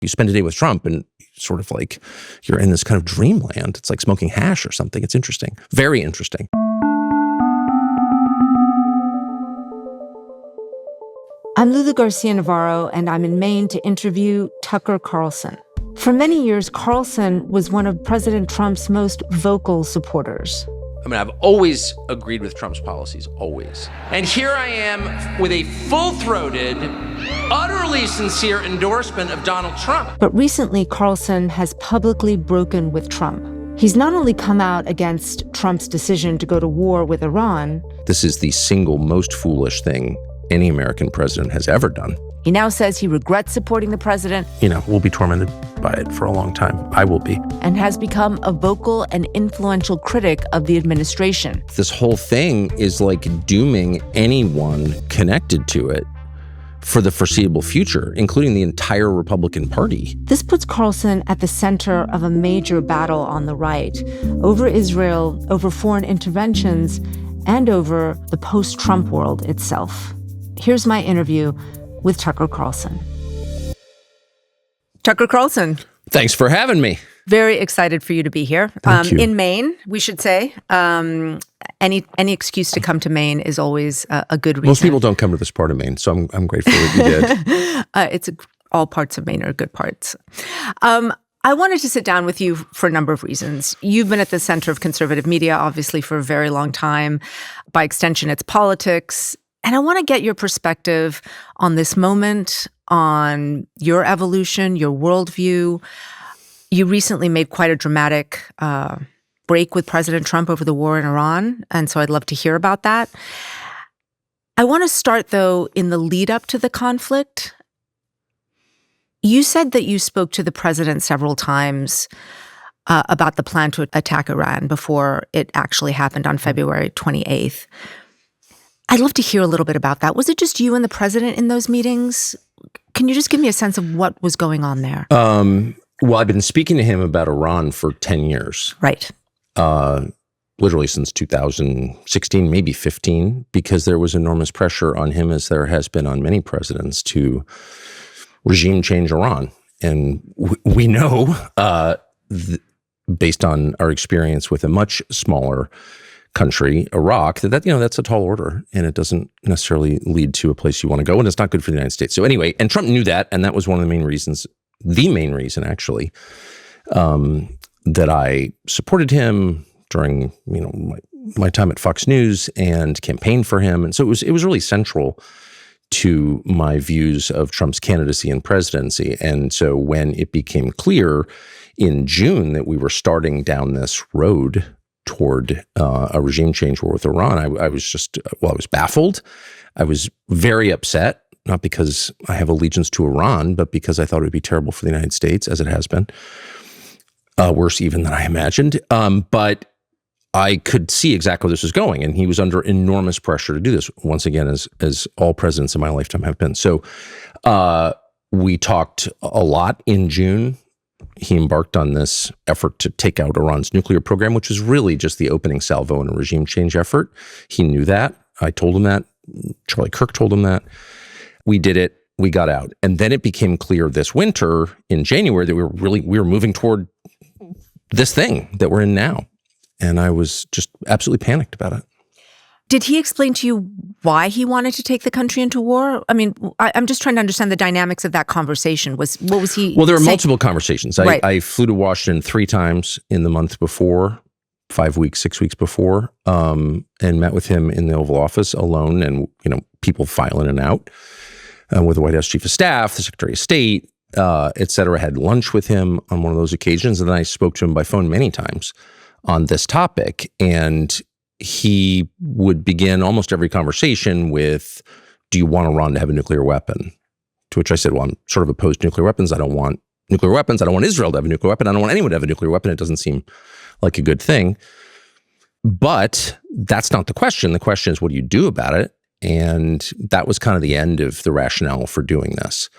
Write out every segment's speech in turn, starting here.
You spend a day with Trump and sort of like you're in this kind of dreamland. It's like smoking hash or something. It's interesting. Very interesting. I'm Lulu Garcia-Navarro, and I'm in Maine to interview Tucker Carlson. For many years, Carlson was one of President Trump's most vocal supporters. I mean, I've always agreed with Trump's policies, always. And here I am with a full-throated, utterly sincere endorsement of Donald Trump. But recently, Carlson has publicly broken with Trump. He's not only come out against Trump's decision to go to war with Iran. This is the single most foolish thing any American president has ever done. He now says he regrets supporting the president. We'll be tormented by it for a long time. I will be. And has become a vocal and influential critic of the administration. This whole thing is like dooming anyone connected to it for the foreseeable future, including the entire Republican Party. This puts Carlson at the center of a major battle on the right over Israel, over foreign interventions, and over the post-Trump world itself. Here's my interview with Tucker Carlson. Tucker Carlson. Thanks for having me. Very excited for you to be here. Thank you. In Maine, we should say. Any excuse to come to Maine is always a good reason. Most people don't come to this part of Maine, so I'm grateful that you did. All parts of Maine are good parts. I wanted to sit down with you for a number of reasons. You've been at the center of conservative media, obviously, for a very long time. By extension, it's politics. And I want to get your perspective on this moment, on your evolution, your worldview. You recently made quite a dramatic break with President Trump over the war in Iran, and so I'd love to hear about that. I want to start, though, in the lead up to the conflict. You said that you spoke to the president several times about the plan to attack Iran before it actually happened on February 28th. I'd love to hear a little bit about that. Was it just you and the president in those meetings? Can you just give me a sense of what was going on there? Well, I've been speaking to him about Iran for 10 years. Right. Literally since 2016, maybe 15, because there was enormous pressure on him, as there has been on many presidents, to regime change Iran. And we know, based on our experience with a much smaller country, Iraq, that's a tall order, and it doesn't necessarily lead to a place you want to go, and it's not good for the United States. So anyway, and Trump knew that, and that was one of the main reasons actually, that I supported him during my time at Fox News and campaigned for him, and so it was really central to my views of Trump's candidacy and presidency. And so when it became clear in June that we were starting down this road toward a regime change war with Iran, I was baffled. I was very upset, not because I have allegiance to Iran, but because I thought it would be terrible for the United States, as it has been. Worse even than I imagined. But I could see exactly where this was going, and he was under enormous pressure to do this, once again, as all presidents in my lifetime have been. So we talked a lot in June. He embarked on this effort to take out Iran's nuclear program, which was really just the opening salvo in a regime change effort. He knew that. I told him that. Charlie Kirk told him that. We did it. We got out. And then it became clear this winter in January that we were moving toward this thing that we're in now. And I was just absolutely panicked about it. Did he explain to you why he wanted to take the country into war? I mean, I'm just trying to understand the dynamics of that conversation. What was he Well, there were saying? multiple conversations. Right. I flew to Washington 3 times in the month before, 5 weeks, 6 weeks before, and met with him in the Oval Office alone, and people file in and out with the White House Chief of Staff, the Secretary of State, et cetera. I had lunch with him on one of those occasions, and then I spoke to him by phone many times on this topic, and he would begin almost every conversation with, do you want Iran to have a nuclear weapon? To which I said, well, I'm sort of opposed to nuclear weapons. I don't want nuclear weapons. I don't want Israel to have a nuclear weapon. I don't want anyone to have a nuclear weapon. It doesn't seem like a good thing. But that's not the question. The question is, what do you do about it? And that was kind of the end of the rationale for doing this.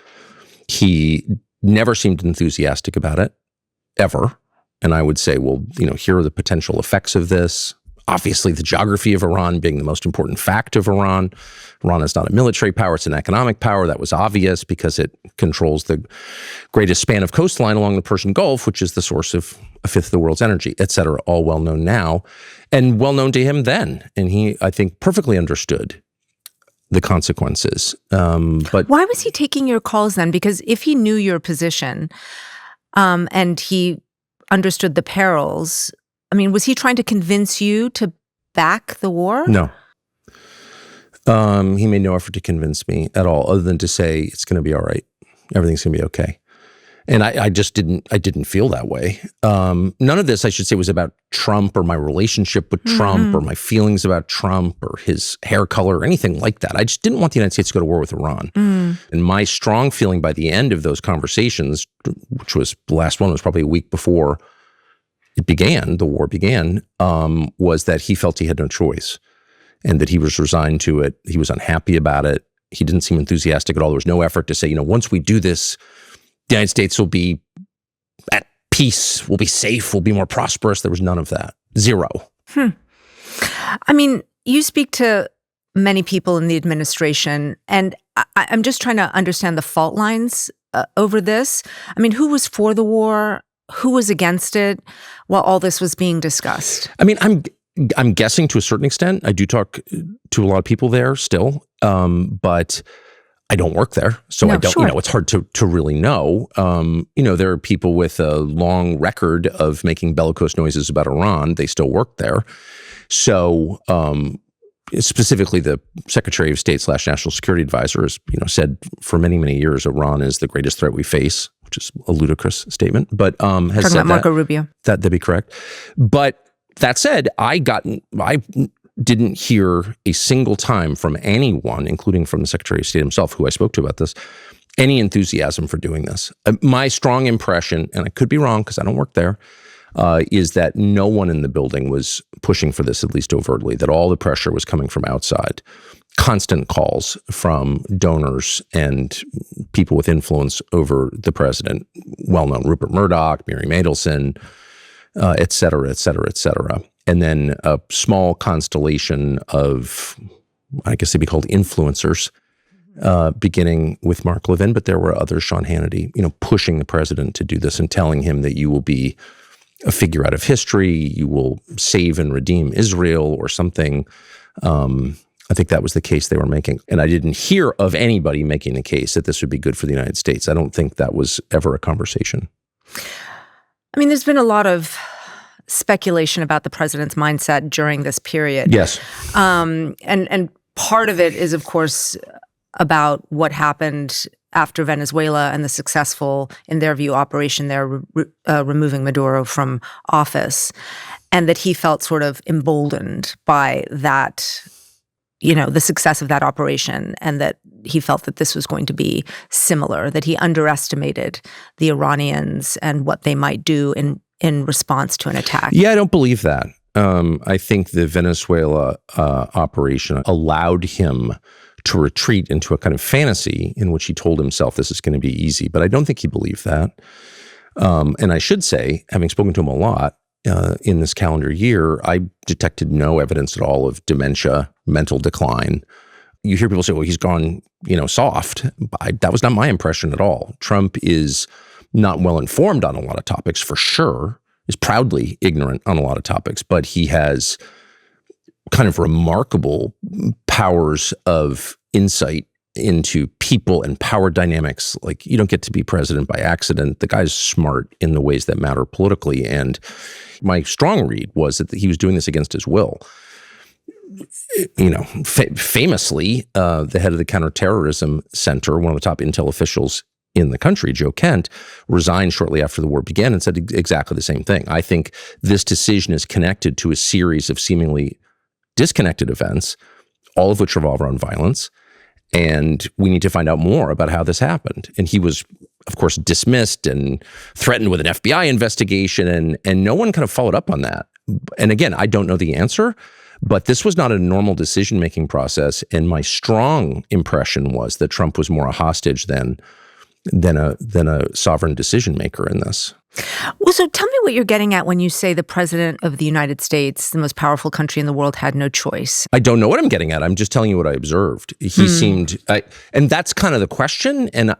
He never seemed enthusiastic about it, ever. And I would say, well, here are the potential effects of this. obviously the geography of Iran being the most important fact of Iran. Iran is not a military power, it's an economic power. That was obvious because it controls the greatest span of coastline along the Persian Gulf, which is the source of a fifth of the world's energy, et cetera, all well known now and well known to him then. And he, I think, perfectly understood the consequences. But why was he taking your calls then? Because if he knew your position and he understood the perils, I mean, was he trying to convince you to back the war? No. He made no effort to convince me at all, other than to say it's going to be all right. Everything's going to be okay. And I just didn't feel that way. None of this, I should say, was about Trump or my relationship with Trump or my feelings about Trump or his hair color or anything like that. I just didn't want the United States to go to war with Iran. And my strong feeling by the end of those conversations, which was the last one, was probably a week before it began, the war began, was that he felt he had no choice and that he was resigned to it. He was unhappy about it. He didn't seem enthusiastic at all. There was no effort to say, once we do this, the United States will be at peace, we'll be safe, we'll be more prosperous. There was none of that. Zero. I mean, you speak to many people in the administration, and I'm just trying to understand the fault lines over this. I mean, who was for the war? Who was against it while all this was being discussed? I mean, I'm guessing to a certain extent. I do talk to a lot of people there still, but I don't work there, so I don't. Sure. It's hard to really know. There are people with a long record of making bellicose noises about Iran. They still work there, so specifically the Secretary of State / National Security Advisor has said for many years Iran is the greatest threat we face, which is a ludicrous statement, but has talking said about Marco Rubio. That'd be correct. But that said, I didn't hear a single time from anyone, including from the Secretary of State himself, who I spoke to about this, any enthusiasm for doing this. My strong impression, and I could be wrong because I don't work there, is that no one in the building was pushing for this, at least overtly, that all the pressure was coming from outside. Constant calls from donors and people with influence over the president, well-known Rupert Murdoch, Mary Mandelson, et cetera, et cetera, et cetera. And then a small constellation of, I guess they'd be called influencers, beginning with Mark Levin, but there were others, Sean Hannity, pushing the president to do this and telling him that you will be a figure out of history, you will save and redeem Israel or something. I think that was the case they were making. And I didn't hear of anybody making the case that this would be good for the United States. I don't think that was ever a conversation. I mean, there's been a lot of speculation about the president's mindset during this period. Yes. And part of it is, of course, about what happened after Venezuela and the successful, in their view, operation there, removing Maduro from office, and that he felt sort of emboldened by that, the success of that operation, and that he felt that this was going to be similar, that he underestimated the Iranians and what they might do in response to an attack. Yeah, I don't believe that. I think the Venezuela operation allowed him to retreat into a kind of fantasy in which he told himself this is going to be easy, but I don't think he believed that. And I should say, having spoken to him a lot in this calendar year, I detected no evidence at all of dementia, mental decline. You hear people say, well, he's gone, soft. That was not my impression at all. Trump is not well informed on a lot of topics, for sure, is proudly ignorant on a lot of topics, but he has kind of remarkable powers of insight into people and power dynamics. Like, you don't get to be president by accident. The guy's smart in the ways that matter politically. And my strong read was that he was doing this against his will. Famously, the head of the Counterterrorism Center, one of the top intel officials in the country, Joe Kent, resigned shortly after the war began and said exactly the same thing. I think this decision is connected to a series of seemingly disconnected events, all of which revolve around violence, and we need to find out more about how this happened. And he was, of course, dismissed and threatened with an FBI investigation, and no one kind of followed up on that. And again, I don't know the answer, but this was not a normal decision-making process, and my strong impression was that Trump was more a hostage than than a sovereign decision maker in this. Well, so tell me what you're getting at when you say the president of the United States, the most powerful country in the world, had no choice. I don't know what I'm getting at. I'm just telling you what I observed. He seemed, and that's kind of the question. And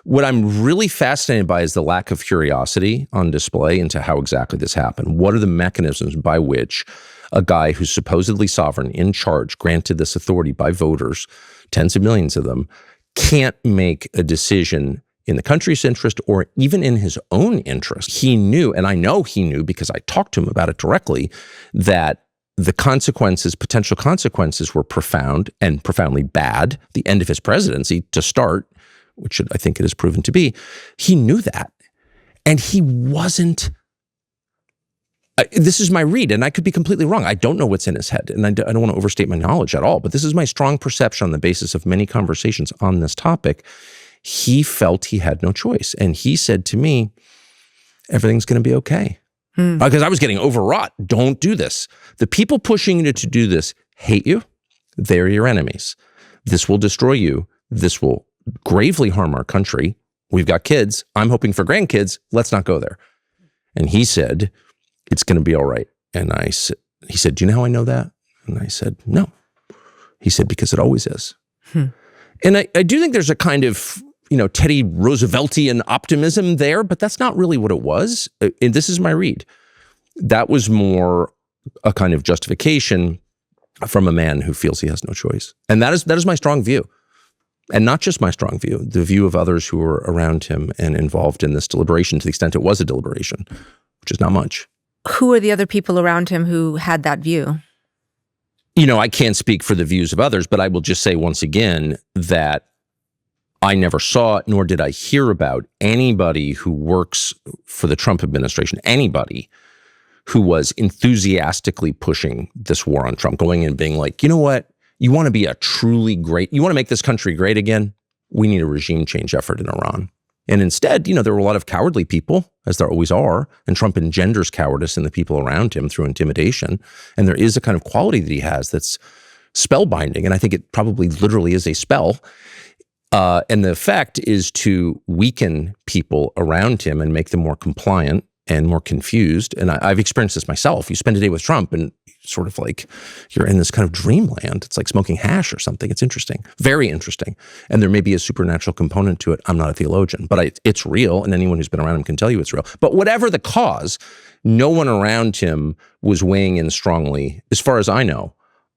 what I'm really fascinated by is the lack of curiosity on display into how exactly this happened. What are the mechanisms by which a guy who's supposedly sovereign, in charge, granted this authority by voters, tens of millions of them, can't make a decision in the country's interest or even in his own interest? He knew, and I know he knew because I talked to him about it directly, that the potential consequences were profound and profoundly bad. The end of his presidency to start, which I think it has proven to be, he knew that. And he wasn't, this is my read, and I could be completely wrong. I don't know what's in his head, and I don't want to overstate my knowledge at all, but this is my strong perception on the basis of many conversations on this topic. He felt he had no choice. And he said to me, everything's going to be okay. Because I was getting overwrought. Don't do this. The people pushing you to do this hate you. They're your enemies. This will destroy you. This will gravely harm our country. We've got kids. I'm hoping for grandkids. Let's not go there. And he said, it's going to be all right. And he said, do you know how I know that? And I said, no. He said, because it always is. And I do think there's a kind of, Teddy Rooseveltian optimism there, but that's not really what it was. And this is my read. That was more a kind of justification from a man who feels he has no choice. And that is my strong view. And not just my strong view, the view of others who were around him and involved in this deliberation, to the extent it was a deliberation, which is not much. Who are the other people around him who had that view? I can't speak for the views of others, but I will just say once again that I never saw, nor did I hear about anybody who works for the Trump administration, anybody who was enthusiastically pushing this war on Trump, going in and being like, you know what? You want to be you want to make this country great again? We need a regime change effort in Iran. And instead, there were a lot of cowardly people, as there always are, and Trump engenders cowardice in the people around him through intimidation. And there is a kind of quality that he has that's spellbinding, and I think it probably literally is a spell. And the effect is to weaken people around him and make them more compliant and more confused. And I've experienced this myself. You spend a day with Trump and sort of like you're in this kind of dreamland. It's like smoking hash or something. It's interesting, very interesting. And there may be a supernatural component to it. I'm not a theologian, but it's real. And anyone who's been around him can tell you it's real. But whatever the cause, no one around him was weighing in strongly, as far as I know,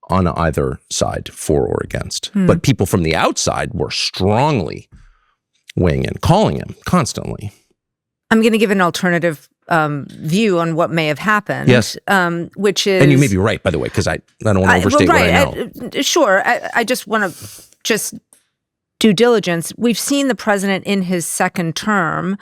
on either side, for or against. But people from the outside were strongly weighing in, calling him constantly. I'm going to give an alternative view on what may have happened. Yes. Which is... And you may be right, by the way, because I don't want to overstate what I know. Sure. I just want to due diligence. We've seen the president in his second term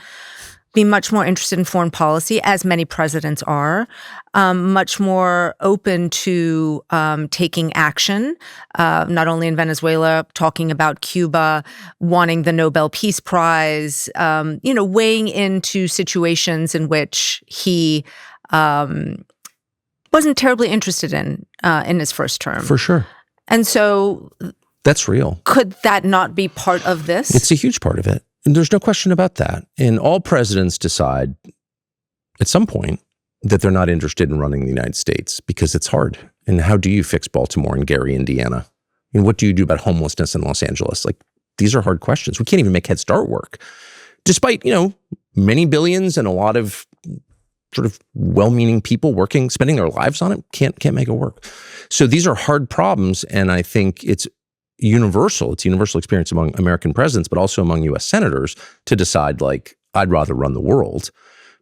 be much more interested in foreign policy, as many presidents are, much more open to taking action, not only in Venezuela, talking about Cuba, wanting the Nobel Peace Prize, weighing into situations in which he wasn't terribly interested in his first term. For sure. And so... That's real. Could that not be part of this? It's a huge part of it. And there's no question about that. And all presidents decide at some point that they're not interested in running the United States because it's hard. And how do you fix Baltimore and Gary, Indiana? And what do you do about homelessness in Los Angeles? Like, these are hard questions. We can't even make Head Start work. Despite, many billions and a lot of sort of well-meaning people spending their lives on it, can't make it work. So these are hard problems. And I think it's universal. It's a universal experience among American presidents, but also among U.S. senators to decide, like, I'd rather run the world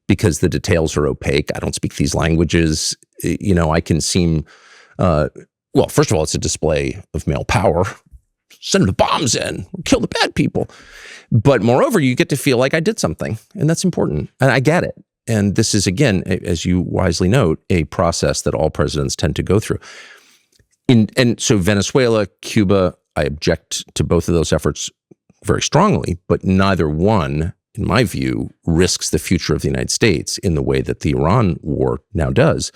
because the details are opaque. I don't speak these languages. I can seem, first of all, it's a display of male power. Send the bombs in, kill the bad people. But moreover, you get to feel like I did something, and that's important. And I get it. And this is, again, as you wisely note, a process that all presidents tend to go through. And so Venezuela, Cuba, I object to both of those efforts very strongly, but neither one, in my view, risks the future of the United States in the way that the Iran war now does.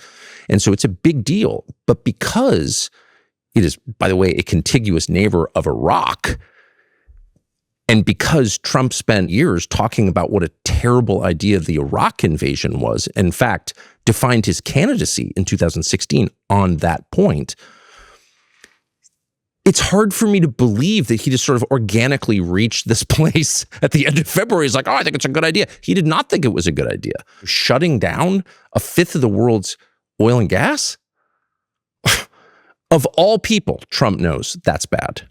And so it's a big deal. But because it is, by the way, a contiguous neighbor of Iraq, And because Trump spent years talking about what a terrible idea the Iraq invasion was, in fact, defined his candidacy in 2016 on that point, it's hard for me to believe that he just sort of organically reached this place at the end of February. He's like, oh, I think it's a good idea. He did not think it was a good idea. Shutting down a fifth of the world's oil and gas? Of all people, Trump knows that's bad.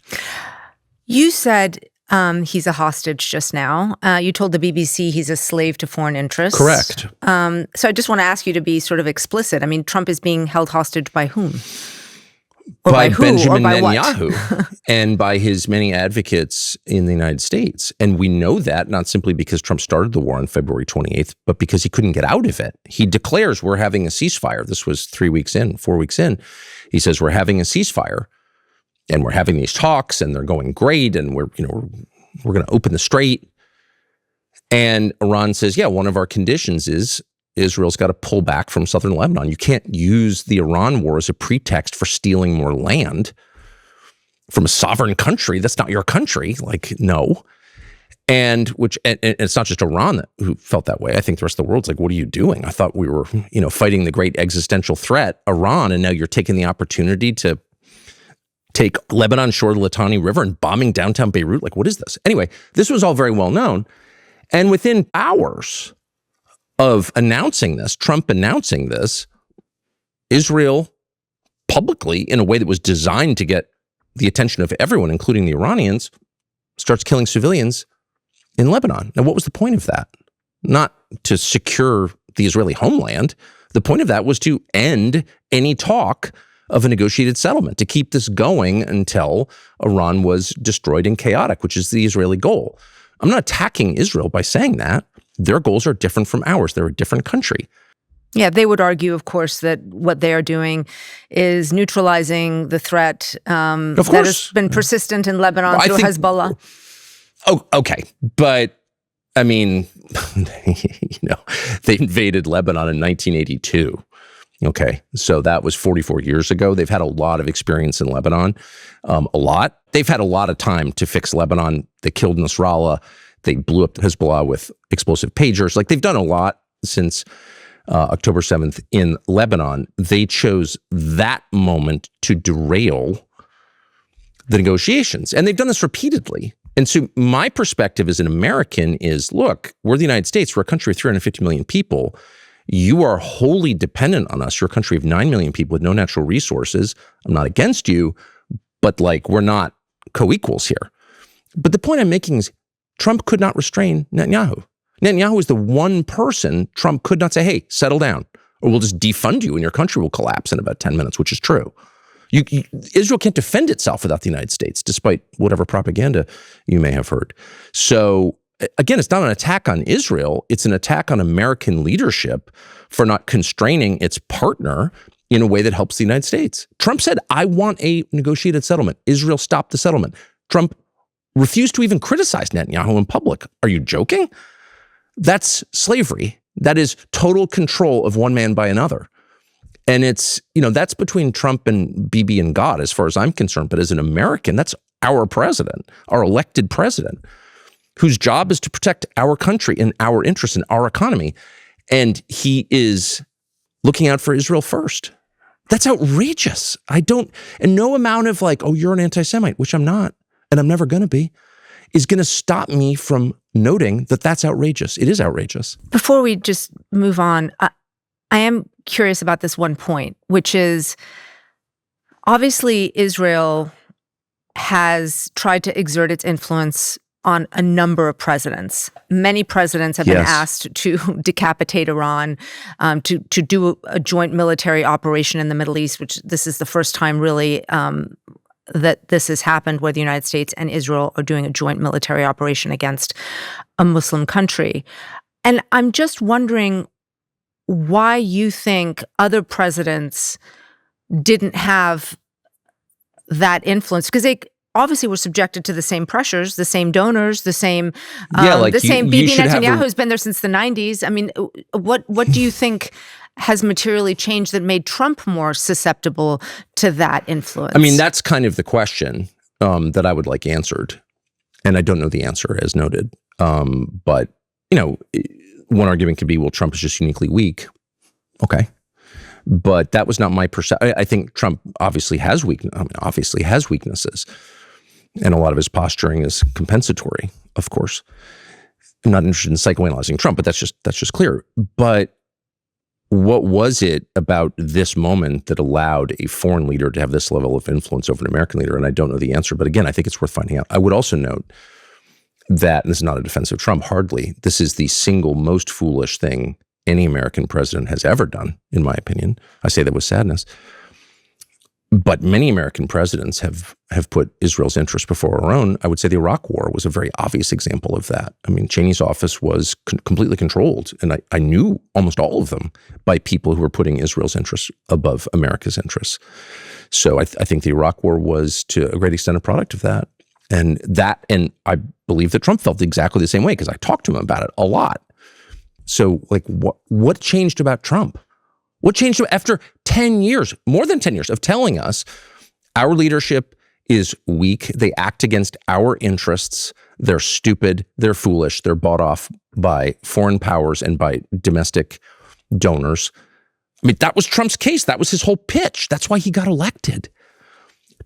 You said he's a hostage just now. You told the BBC he's a slave to foreign interests. Correct. So I just want to ask you to be sort of explicit. I mean, Trump is being held hostage by whom? Or by who? Benjamin or by Netanyahu and by his many advocates in the United States. And we know that not simply because Trump started the war on February 28th, but because he couldn't get out of it. He declares we're having a ceasefire. This was 4 weeks in. He says we're having a ceasefire and we're having these talks and they're going great and we're going to open the strait. And Iran says, yeah, one of our conditions is Israel's got to pull back from southern Lebanon. You can't use the Iran war as a pretext for stealing more land from a sovereign country. That's not your country. Like, no. And it's not just Iran who felt that way. I think the rest of the world's like, what are you doing? I thought we were, fighting the great existential threat, Iran, and now you're taking the opportunity to take Lebanon shore of the Litani River and bombing downtown Beirut. Like, what is this? Anyway, this was all very well known. And within hours of Trump announcing this, Israel publicly, in a way that was designed to get the attention of everyone, including the Iranians, starts killing civilians in Lebanon. Now, what was the point of that? Not to secure the Israeli homeland. The point of that was to end any talk of a negotiated settlement, to keep this going until Iran was destroyed and chaotic, which is the Israeli goal. I'm not attacking Israel by saying that. Their goals are different from ours. They're a different country. Yeah, they would argue, of course, that what they are doing is neutralizing the threat that has been persistent in Lebanon through Hezbollah. Oh, okay. But, I mean, they invaded Lebanon in 1982. Okay, so that was 44 years ago. They've had a lot of experience in Lebanon, a lot. They've had a lot of time to fix Lebanon. They killed Nasrallah. They blew up Hezbollah with explosive pagers. Like, they've done a lot since October 7th in Lebanon. They chose that moment to derail the negotiations. And they've done this repeatedly. And so my perspective as an American is, look, we're the United States. We're a country of 350 million people. You are wholly dependent on us. You're a country of 9 million people with no natural resources. I'm not against you, but we're not co-equals here. But the point I'm making is Trump could not restrain Netanyahu. Netanyahu is the one person Trump could not say, hey, settle down, or we'll just defund you and your country will collapse in about 10 minutes, which is true. Israel can't defend itself without the United States, despite whatever propaganda you may have heard. So again, it's not an attack on Israel. It's an attack on American leadership for not constraining its partner in a way that helps the United States. Trump said, I want a negotiated settlement. Israel stopped the settlement. Trump refused to even criticize Netanyahu in public. Are you joking? That's slavery. That is total control of one man by another. And it's, that's between Trump and Bibi and God, as far as I'm concerned. But as an American, that's our president, our elected president, whose job is to protect our country and our interests and our economy. And he is looking out for Israel first. That's outrageous. And no amount of oh, you're an anti-Semite, which I'm not, and I'm never going to be, is going to stop me from noting that that's outrageous. It is outrageous. Before we just move on, I am curious about this one point, which is obviously Israel has tried to exert its influence on a number of presidents. Many presidents have been asked to decapitate Iran, to do a joint military operation in the Middle East, which this is the first time really that this has happened, where the United States and Israel are doing a joint military operation against a Muslim country. And I'm just wondering why you think other presidents didn't have that influence, because they obviously were subjected to the same pressures, the same donors, the same Bibi Netanyahu who's been there since the 90s. I mean, what do you think has materially changed that made Trump more susceptible to that influence? I mean, that's kind of the question that I would like answered. And I don't know the answer, as noted. But, one argument could be, well, Trump is just uniquely weak. Okay. But that was not my perception. I think Trump obviously has weaknesses. And a lot of his posturing is compensatory, of course. I'm not interested in psychoanalyzing Trump, but that's just clear. But what was it about this moment that allowed a foreign leader to have this level of influence over an American leader? And I don't know the answer, but again, I think it's worth finding out. I would also note that, and this is not a defense of Trump, hardly, this is the single most foolish thing any American president has ever done, in my opinion. I say that with sadness. But many American presidents have put Israel's interests before our own. I would say the Iraq War was a very obvious example of that. I mean, Cheney's office was completely controlled, and I knew almost all of them, by people who were putting Israel's interests above America's interests. So I think the Iraq War was, to a great extent, a product of that. And I believe that Trump felt exactly the same way, because I talked to him about it a lot. So, what changed about Trump? What changed after 10 years, more than 10 years, of telling us our leadership is weak, they act against our interests, they're stupid, they're foolish, they're bought off by foreign powers and by domestic donors? I mean, that was Trump's case. That was his whole pitch. That's why he got elected.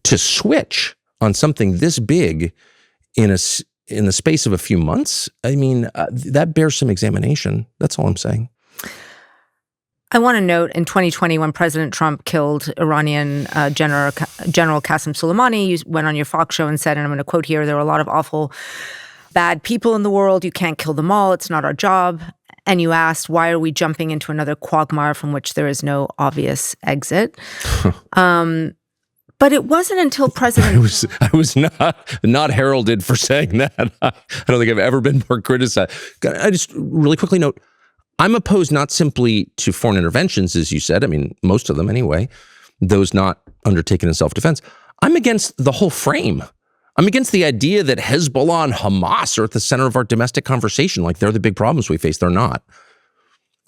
To switch on something this big in the space of a few months, I mean, that bears some examination. That's all I'm saying. I want to note, in 2020, when President Trump killed Iranian General Qasem Soleimani, you went on your Fox show and said, and I'm going to quote here, "There are a lot of awful, bad people in the world. You can't kill them all. It's not our job." And you asked, why are we jumping into another quagmire from which there is no obvious exit? But it wasn't until President... I was not heralded for saying that. I don't think I've ever been more criticized. I just really quickly note, I'm opposed not simply to foreign interventions, as you said. I mean, most of them anyway, those not undertaken in self-defense. I'm against the whole frame. I'm against the idea that Hezbollah and Hamas are at the center of our domestic conversation. Like, they're the big problems we face. They're not.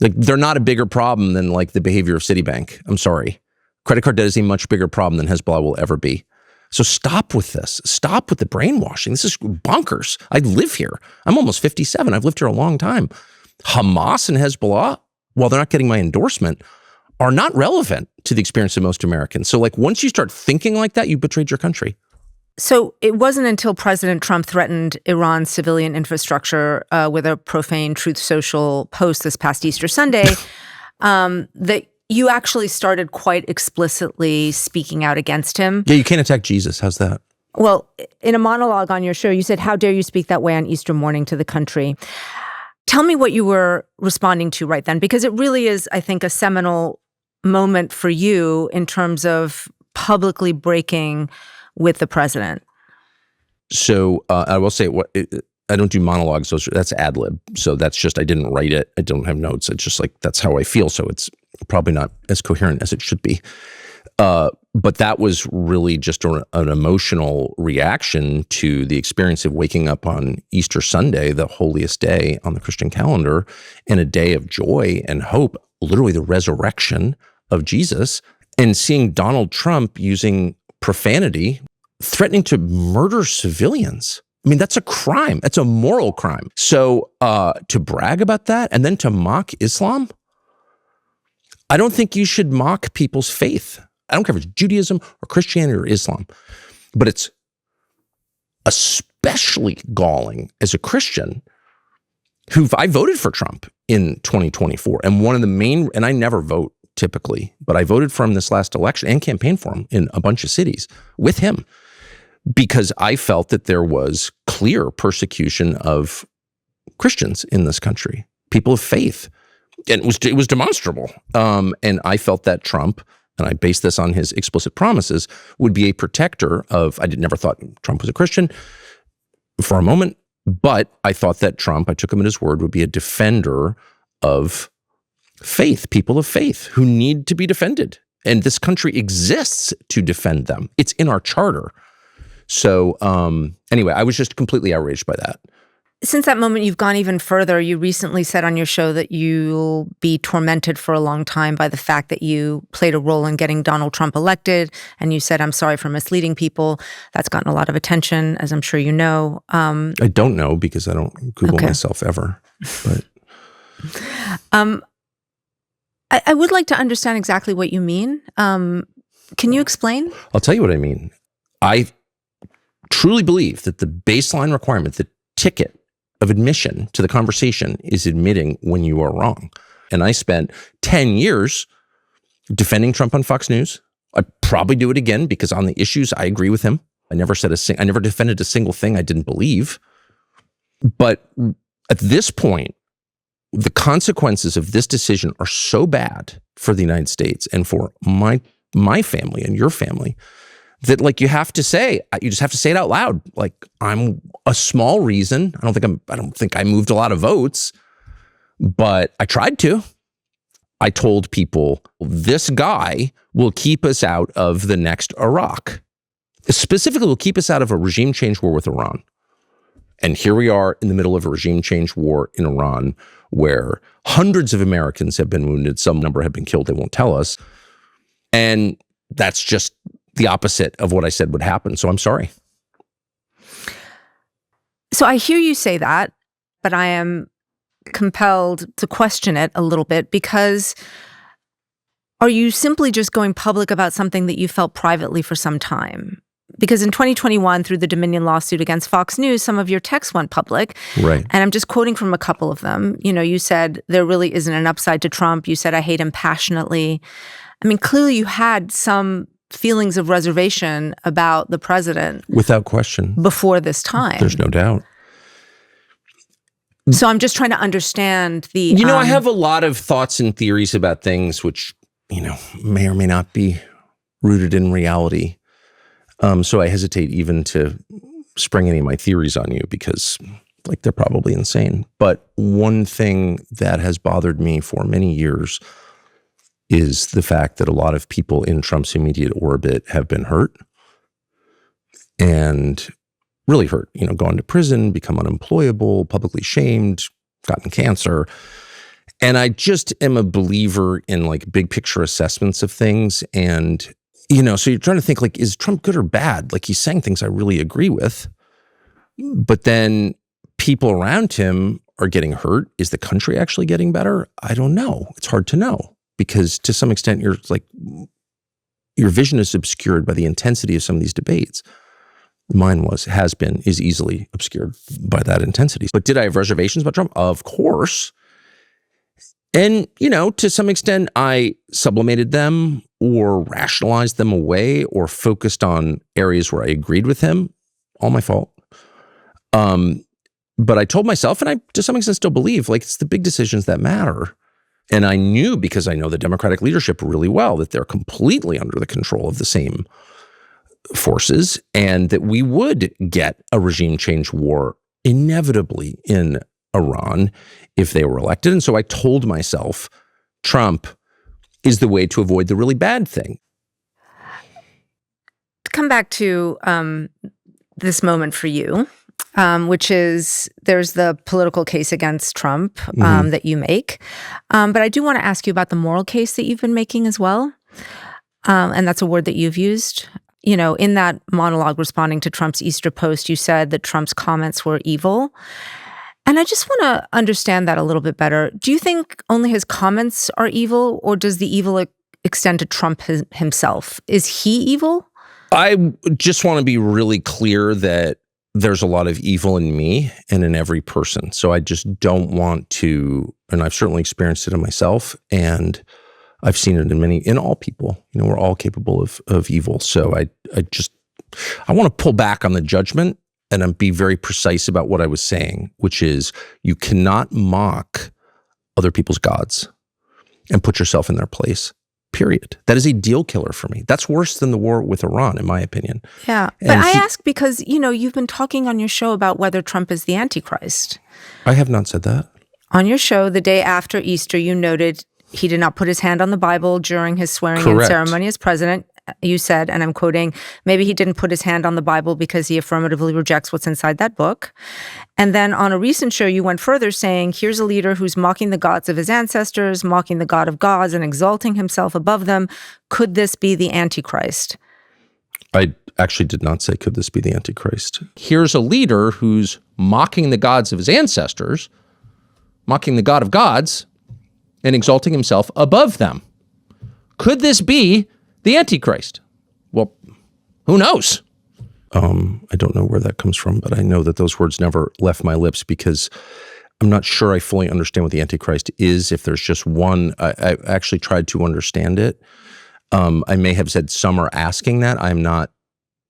Like, they're not a bigger problem than, like, the behavior of Citibank. I'm sorry. Credit card debt is a much bigger problem than Hezbollah will ever be. So stop with this. Stop with the brainwashing. This is bonkers. I live here. I'm almost 57. I've lived here a long time. Hamas and Hezbollah, while they're not getting my endorsement, are not relevant to the experience of most Americans. So, like, once you start thinking like that, you betrayed your country. So it wasn't until President Trump threatened Iran's civilian infrastructure with a profane Truth Social post this past Easter Sunday that you actually started quite explicitly speaking out against him. Yeah, you can't attack Jesus. How's that? Well, in a monologue on your show, you said, "How dare you speak that way on Easter morning to the country?" Tell me what you were responding to right then, because it really is, I think, a seminal moment for you in terms of publicly breaking with the president. So I will say, I don't do monologues. That's ad lib. So that's just, I didn't write it. I don't have notes. It's just like, that's how I feel. So it's probably not as coherent as it should be. But that was really just an emotional reaction to the experience of waking up on Easter Sunday, the holiest day on the Christian calendar, and a day of joy and hope, literally the resurrection of Jesus, and seeing Donald Trump using profanity, threatening to murder civilians. I mean, that's a crime. That's a moral crime. So to brag about that and then to mock Islam, I don't think you should mock people's faith. I don't care if it's Judaism or Christianity or Islam, but it's especially galling as a Christian I voted for Trump in 2024. And one of the main, and I never vote typically, but I voted for him this last election and campaigned for him in a bunch of cities with him, because I felt that there was clear persecution of Christians in this country, people of faith. And it was demonstrable. And I felt that Trump, and I based this on his explicit promises, would be a protector of, I never thought Trump was a Christian for a moment, but I thought that Trump, I took him at his word, would be a defender of faith, people of faith who need to be defended. And this country exists to defend them. It's in our charter. So anyway, I was just completely outraged by that. Since that moment, you've gone even further. You recently said on your show that you'll be tormented for a long time by the fact that you played a role in getting Donald Trump elected. And you said, I'm sorry for misleading people. That's gotten a lot of attention, as I'm sure you know. I don't know because I don't Google myself ever. But I would like to understand exactly what you mean. Can you explain? I'll tell you what I mean. I truly believe that the baseline requirement, the ticket of admission to the conversation, is admitting when you are wrong. And I spent 10 years defending Trump on Fox News. I'd probably do it again because on the issues I agree with him. I never defended a single thing I didn't believe. But at this point, the consequences of this decision are so bad for the United States and for my family and your family that, like, you just have to say it out loud. Like, I'm a small reason. I don't think I moved a lot of votes, but I tried to. I told people, this guy will keep us out of the next Iraq. Specifically, will keep us out of a regime change war with Iran. And here we are in the middle of a regime change war in Iran where hundreds of Americans have been wounded. Some number have been killed. They won't tell us. And that's just the opposite of what I said would happen. So I'm sorry. So I hear you say that, but I am compelled to question it a little bit, because are you simply just going public about something that you felt privately for some time? Because in 2021, through the Dominion lawsuit against Fox News, some of your texts went public. Right. And I'm just quoting from a couple of them. You know, you said, there really isn't an upside to Trump. You said, I hate him passionately. I mean, clearly you had some feelings of reservation about the president. Without question. Before this time. There's no doubt. So I'm just trying to understand the... You know, I have a lot of thoughts and theories about things which, may or may not be rooted in reality. So I hesitate even to spring any of my theories on you because, they're probably insane. But one thing that has bothered me for many years is the fact that a lot of people in Trump's immediate orbit have been hurt and really hurt, gone to prison, become unemployable, publicly shamed, gotten cancer. And I just am a believer in big picture assessments of things. And, so you're trying to think is Trump good or bad? He's saying things I really agree with, but then people around him are getting hurt. Is the country actually getting better? I don't know. It's hard to know. Because to some extent, your vision is obscured by the intensity of some of these debates. Mine is easily obscured by that intensity. But did I have reservations about Trump? Of course. And, to some extent, I sublimated them or rationalized them away or focused on areas where I agreed with him. All my fault. But I told myself, and I, to some extent, still believe, it's the big decisions that matter. And I knew, because I know the Democratic leadership really well, that they're completely under the control of the same forces and that we would get a regime change war inevitably in Iran if they were elected. And so I told myself, Trump is the way to avoid the really bad thing. To come back to this moment for you, which is there's the political case against Trump that you make. But I do want to ask you about the moral case that you've been making as well. And that's a word that you've used. In that monologue responding to Trump's Easter post, you said that Trump's comments were evil. And I just want to understand that a little bit better. Do you think only his comments are evil, or does the evil extend to Trump himself? Is he evil? I just want to be really clear that there's a lot of evil in me and in every person. So I just don't want to, and I've certainly experienced it in myself, and I've seen it in all people. We're all capable of evil. So I want to pull back on the judgment and be very precise about what I was saying, which is you cannot mock other people's gods and put yourself in their place. Period. That is a deal killer for me. That's worse than the war with Iran, in my opinion. Yeah. But I ask because, you've been talking on your show about whether Trump is the Antichrist. I have not said that. On your show, the day after Easter, you noted he did not put his hand on the Bible during his swearing-in ceremony as president. you said, and I'm quoting, maybe he didn't put his hand on the Bible because he affirmatively rejects what's inside that book. And then on a recent show, you went further saying, here's a leader who's mocking the gods of his ancestors, mocking the God of gods, and exalting himself above them. Could this be the Antichrist? I actually did not say, could this be the Antichrist? Here's a leader who's mocking the gods of his ancestors, mocking the God of gods, and exalting himself above them. Could this be the Antichrist? Well, who knows? I don't know where that comes from, but I know that those words never left my lips because I'm not sure I fully understand what the Antichrist is. If there's just one, I actually tried to understand it. I may have said some are asking that. I'm not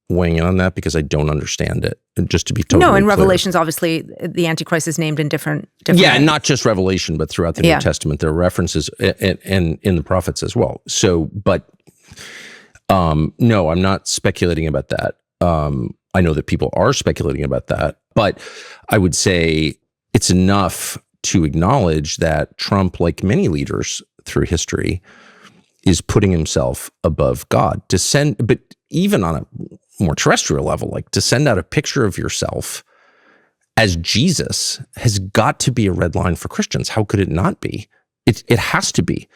weighing in on that because I don't understand it. Just to be totally No, in clear. Revelations, obviously, the Antichrist is named in different Yeah, and not just Revelation, but throughout the Yeah. New Testament, there are references and in the prophets as well. So, but no, I'm not speculating about that. I know that people are speculating about that, but I would say it's enough to acknowledge that Trump, like many leaders through history, is putting himself above God. But even on a more terrestrial level, like to send out a picture of yourself as Jesus has got to be a red line for Christians. How could it not be? It has to be.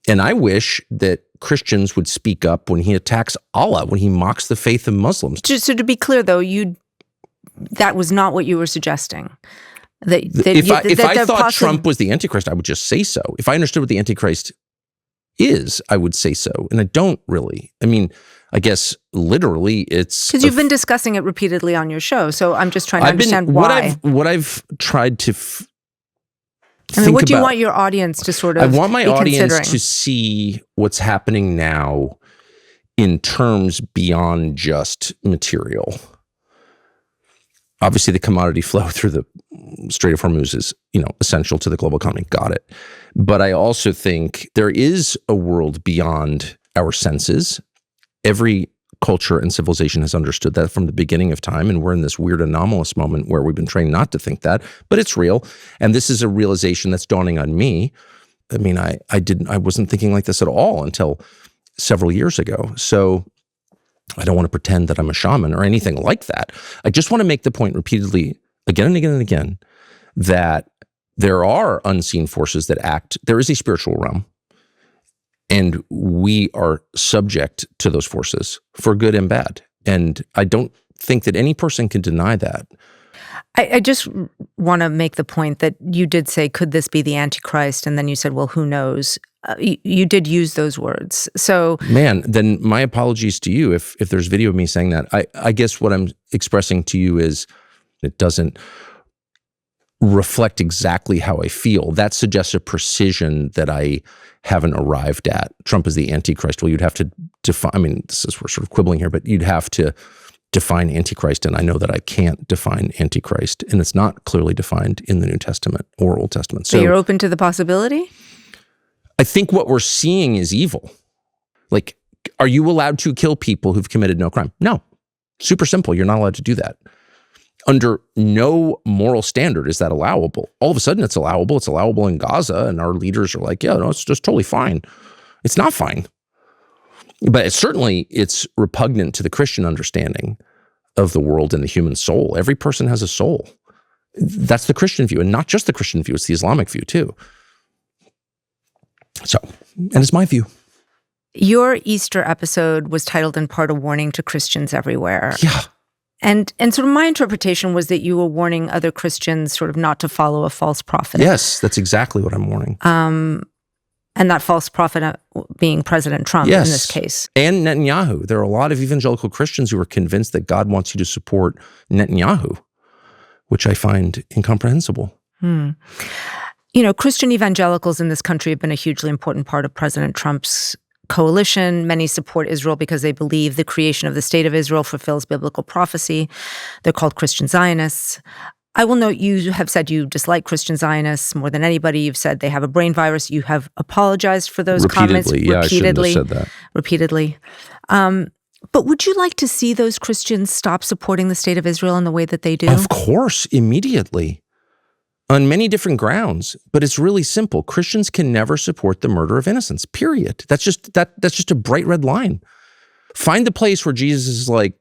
And I wish that Christians would speak up when he attacks Allah, when he mocks the faith of Muslims. So to be clear, though, that was not what you were suggesting. If I thought Trump was the Antichrist, I would just say so. If I understood what the Antichrist is, I would say so. And I don't really. I mean, I guess literally it's... Because you've been discussing it repeatedly on your show, so I'm just trying to understand why. What I've tried to what do you want your audience to sort of I want my audience considering? to see what's happening now in terms beyond just material. Obviously, the commodity flow through the Strait of Hormuz is, essential to the global economy. Got it. But I also think there is a world beyond our senses. Every culture and civilization has understood that from the beginning of time, and we're in this weird anomalous moment where we've been trained not to think that, but it's real. And this is a realization that's dawning on me. I mean, I wasn't thinking like this at all until several years ago. So I don't want to pretend that I'm a shaman or anything like that. I just want to make the point repeatedly, again and again and again, that there are unseen forces that act. There is a spiritual realm, and we are subject to those forces for good and bad. And I don't think that any person can deny that. I just want to make the point that you did say, could this be the Antichrist? And then you said, well, who knows? You did use those words. So, man, then my apologies to you if there's video of me saying that. I guess what I'm expressing to you is it doesn't reflect exactly how I feel. That suggests a precision that I haven't arrived at. Trump is the Antichrist. Well, you'd have to define, we're sort of quibbling here, but you'd have to define Antichrist, and I know that I can't define Antichrist, and it's not clearly defined in the New Testament or Old Testament. So you're open to the possibility? I think what we're seeing is evil. Like, are you allowed to kill people who've committed no crime? No. Super simple. You're not allowed to do that. Under no moral standard is that allowable. All of a sudden it's allowable. It's allowable in Gaza, and our leaders are like, yeah, no, it's just totally fine. It's not fine. But it's repugnant to the Christian understanding of the world and the human soul. Every person has a soul. That's the Christian view, and not just the Christian view, it's the Islamic view too. So, and it's my view. Your Easter episode was titled in part A Warning to Christians Everywhere. Yeah. And sort of my interpretation was that you were warning other Christians sort of not to follow a false prophet. Yes, that's exactly what I'm warning. And that false prophet being President Trump in this case. And Netanyahu. There are a lot of evangelical Christians who are convinced that God wants you to support Netanyahu, which I find incomprehensible. Christian evangelicals in this country have been a hugely important part of President Trump's coalition. Many support Israel because they believe the creation of the state of Israel fulfills biblical prophecy. They're called Christian Zionists. I will note you have said you dislike Christian Zionists more than anybody. You've said they have a brain virus. You have apologized for those comments repeatedly. I shouldn't have said that. Repeatedly. But would you like to see those Christians stop supporting the state of Israel in the way that they do? Of course, immediately. On many different grounds, but it's really simple. Christians can never support the murder of innocents, period. That's just a bright red line. Find the place where Jesus is like,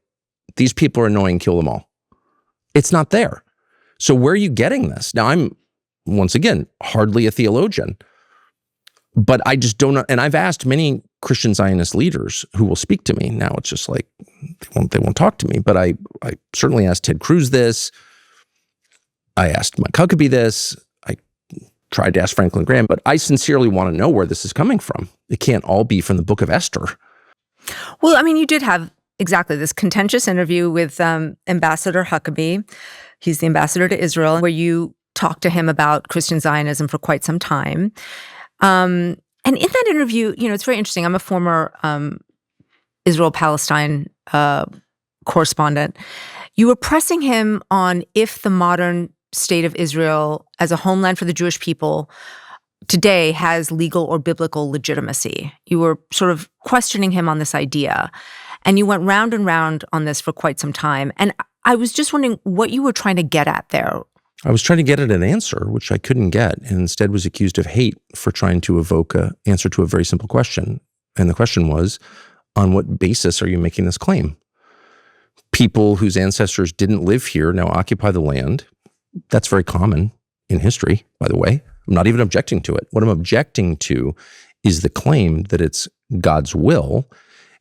these people are annoying, kill them all. It's not there. So where are you getting this? Now, I'm, once again, hardly a theologian, but I just don't know. And I've asked many Christian Zionist leaders who will speak to me. Now it's just like, they won't talk to me. But I certainly asked Ted Cruz this. I asked Mike Huckabee this. I tried to ask Franklin Graham, but I sincerely want to know where this is coming from. It can't all be from the book of Esther. Well, I mean, you did have exactly this contentious interview with Ambassador Huckabee. He's the ambassador to Israel, where you talked to him about Christian Zionism for quite some time. And in that interview, you know, it's very interesting. I'm a former Israel-Palestine correspondent. You were pressing him on if the modern state of Israel as a homeland for the Jewish people today has legal or biblical legitimacy. You were sort of questioning him on this idea. And you went round and round on this for quite some time. And I was just wondering what you were trying to get at there. I was trying to get at an answer, which I couldn't get, and instead was accused of hate for trying to evoke an answer to a very simple question. And the question was, on what basis are you making this claim? People whose ancestors didn't live here now occupy the land. That's very common in history, by the way. I'm not even objecting to it. What I'm objecting to is the claim that it's God's will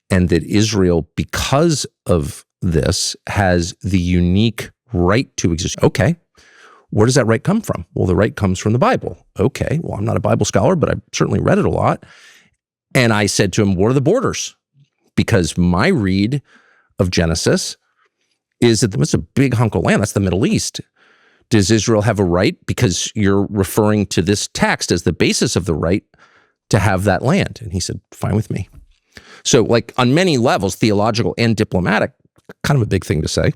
and that Israel, because of this, has the unique right to exist. Okay, where does that right come from? Well, the right comes from the Bible. Okay, well, I'm not a Bible scholar, but I've certainly read it a lot. And I said to him, what are the borders? Because my read of Genesis is that it's a big hunk of land. That's the Middle East. Does Israel have a right, because you're referring to this text as the basis of the right to have that land? And he said, fine with me. So like on many levels, theological and diplomatic, kind of a big thing to say.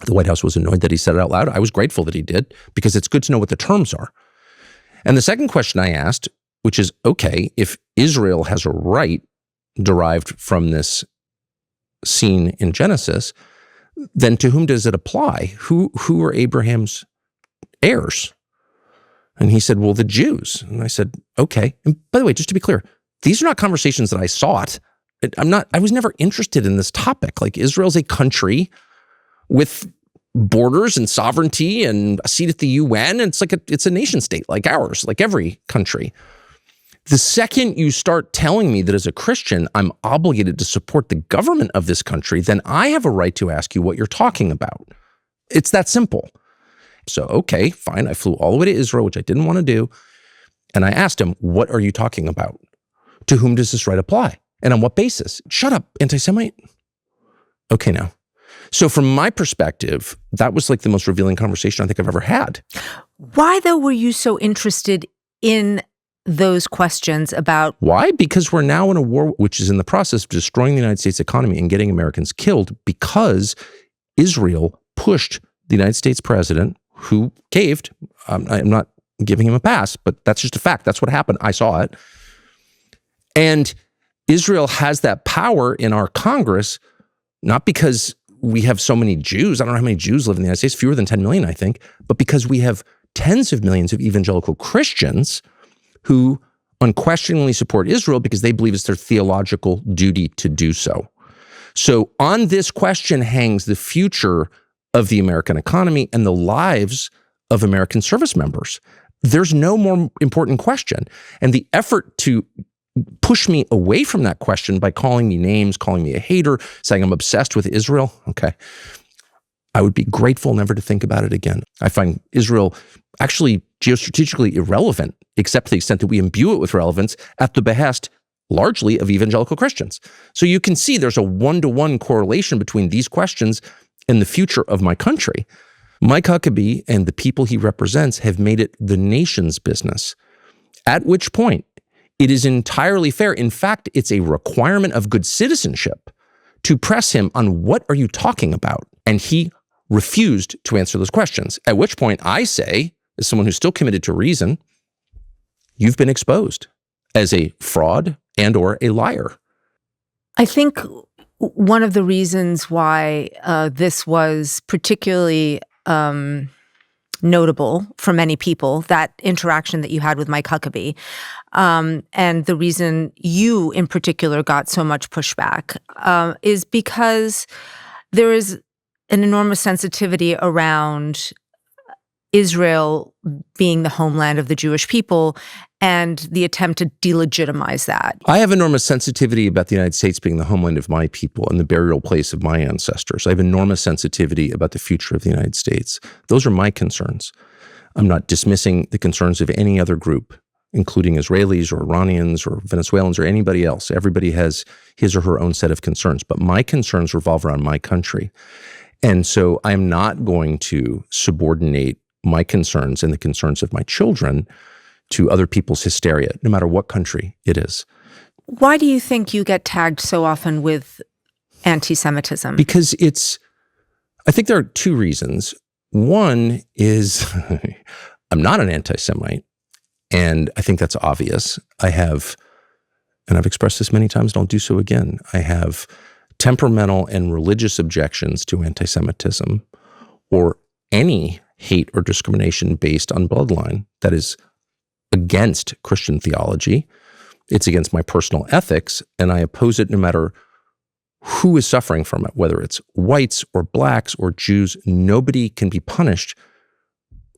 The White House was annoyed that he said it out loud. I was grateful that he did, because it's good to know what the terms are. And the second question I asked, which is, okay, if Israel has a right derived from this scene in Genesis, then to whom does it apply? Who are Abraham's heirs? And he said, well, the Jews. And I said, okay. And by the way, just to be clear, these are not conversations that I sought. I was never interested in this topic. Like, Israel's a country with borders and sovereignty and a seat at the UN. And it's a nation state like ours, like every country. The second you start telling me that as a Christian, I'm obligated to support the government of this country, then I have a right to ask you what you're talking about. It's that simple. So, okay, fine. I flew all the way to Israel, which I didn't want to do. And I asked him, what are you talking about? To whom does this right apply? And on what basis? Shut up, anti-Semite. Okay, now. So from my perspective, that was like the most revealing conversation I think I've ever had. Why, though, were you so interested in those questions about... Why? Because we're now in a war which is in the process of destroying the United States economy and getting Americans killed, because Israel pushed the United States president, who caved. I'm not giving him a pass, but that's just a fact. That's what happened. I saw it. And Israel has that power in our Congress, not because we have so many Jews. I don't know how many Jews live in the United States, fewer than 10 million, I think, but because we have tens of millions of evangelical Christians who unquestioningly support Israel because they believe it's their theological duty to do so. So on this question hangs the future of the American economy and the lives of American service members. There's no more important question. And the effort to push me away from that question by calling me names, calling me a hater, saying I'm obsessed with Israel, okay, I would be grateful never to think about it again. I find Israel actually geostrategically irrelevant, except to the extent that we imbue it with relevance at the behest largely of evangelical Christians. So you can see there's a one-to-one correlation between these questions and the future of my country. Mike Huckabee and the people he represents have made it the nation's business, at which point it is entirely fair. In fact, it's a requirement of good citizenship to press him on what are you talking about? And he refused to answer those questions, at which point I say, as someone who's still committed to reason, you've been exposed as a fraud and or a liar. I think one of the reasons why this was particularly notable for many people, that interaction that you had with Mike Huckabee. And the reason you in particular got so much pushback is because there is an enormous sensitivity around Israel being the homeland of the Jewish people and the attempt to delegitimize that. I have enormous sensitivity about the United States being the homeland of my people and the burial place of my ancestors. I have enormous sensitivity about the future of the United States. Those are my concerns. I'm not dismissing the concerns of any other group, including Israelis or Iranians or Venezuelans or anybody else. Everybody has his or her own set of concerns, but my concerns revolve around my country. And so I'm not going to subordinate my concerns and the concerns of my children to other people's hysteria, no matter what country it is. Why do you think you get tagged so often with anti-Semitism? Because I think there are two reasons. One is I'm not an anti-Semite, and I think that's obvious. And I've expressed this many times, and I'll do so again, I have temperamental and religious objections to anti-Semitism or any hate or discrimination based on bloodline that is against Christian theology. It's against my personal ethics, and I oppose it no matter who is suffering from it, whether it's whites or blacks or Jews. Nobody can be punished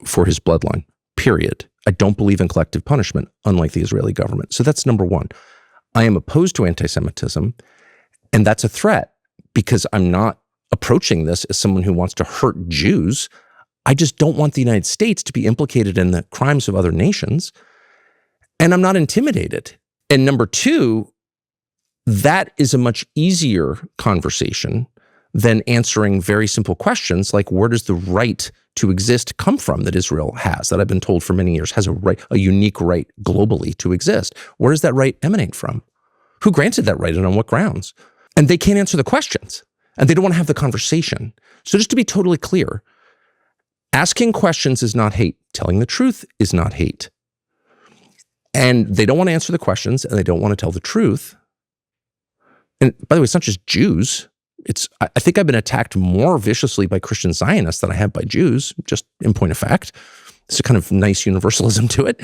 for his bloodline, period. I don't believe in collective punishment, unlike the Israeli government. So that's number one. I am opposed to anti-Semitism, and that's a threat because I'm not approaching this as someone who wants to hurt Jews. I just don't want the United States to be implicated in the crimes of other nations. And I'm not intimidated. And number two, that is a much easier conversation than answering very simple questions like, where does the right to exist come from that Israel has, that I've been told for many years has a unique right globally to exist? Where does that right emanate from? Who granted that right and on what grounds? And they can't answer the questions, and they don't want to have the conversation. So just to be totally clear, asking questions is not hate. Telling the truth is not hate. And they don't want to answer the questions, and they don't want to tell the truth. And by the way, it's not just Jews. I think I've been attacked more viciously by Christian Zionists than I have by Jews, just in point of fact. It's a kind of nice universalism to it.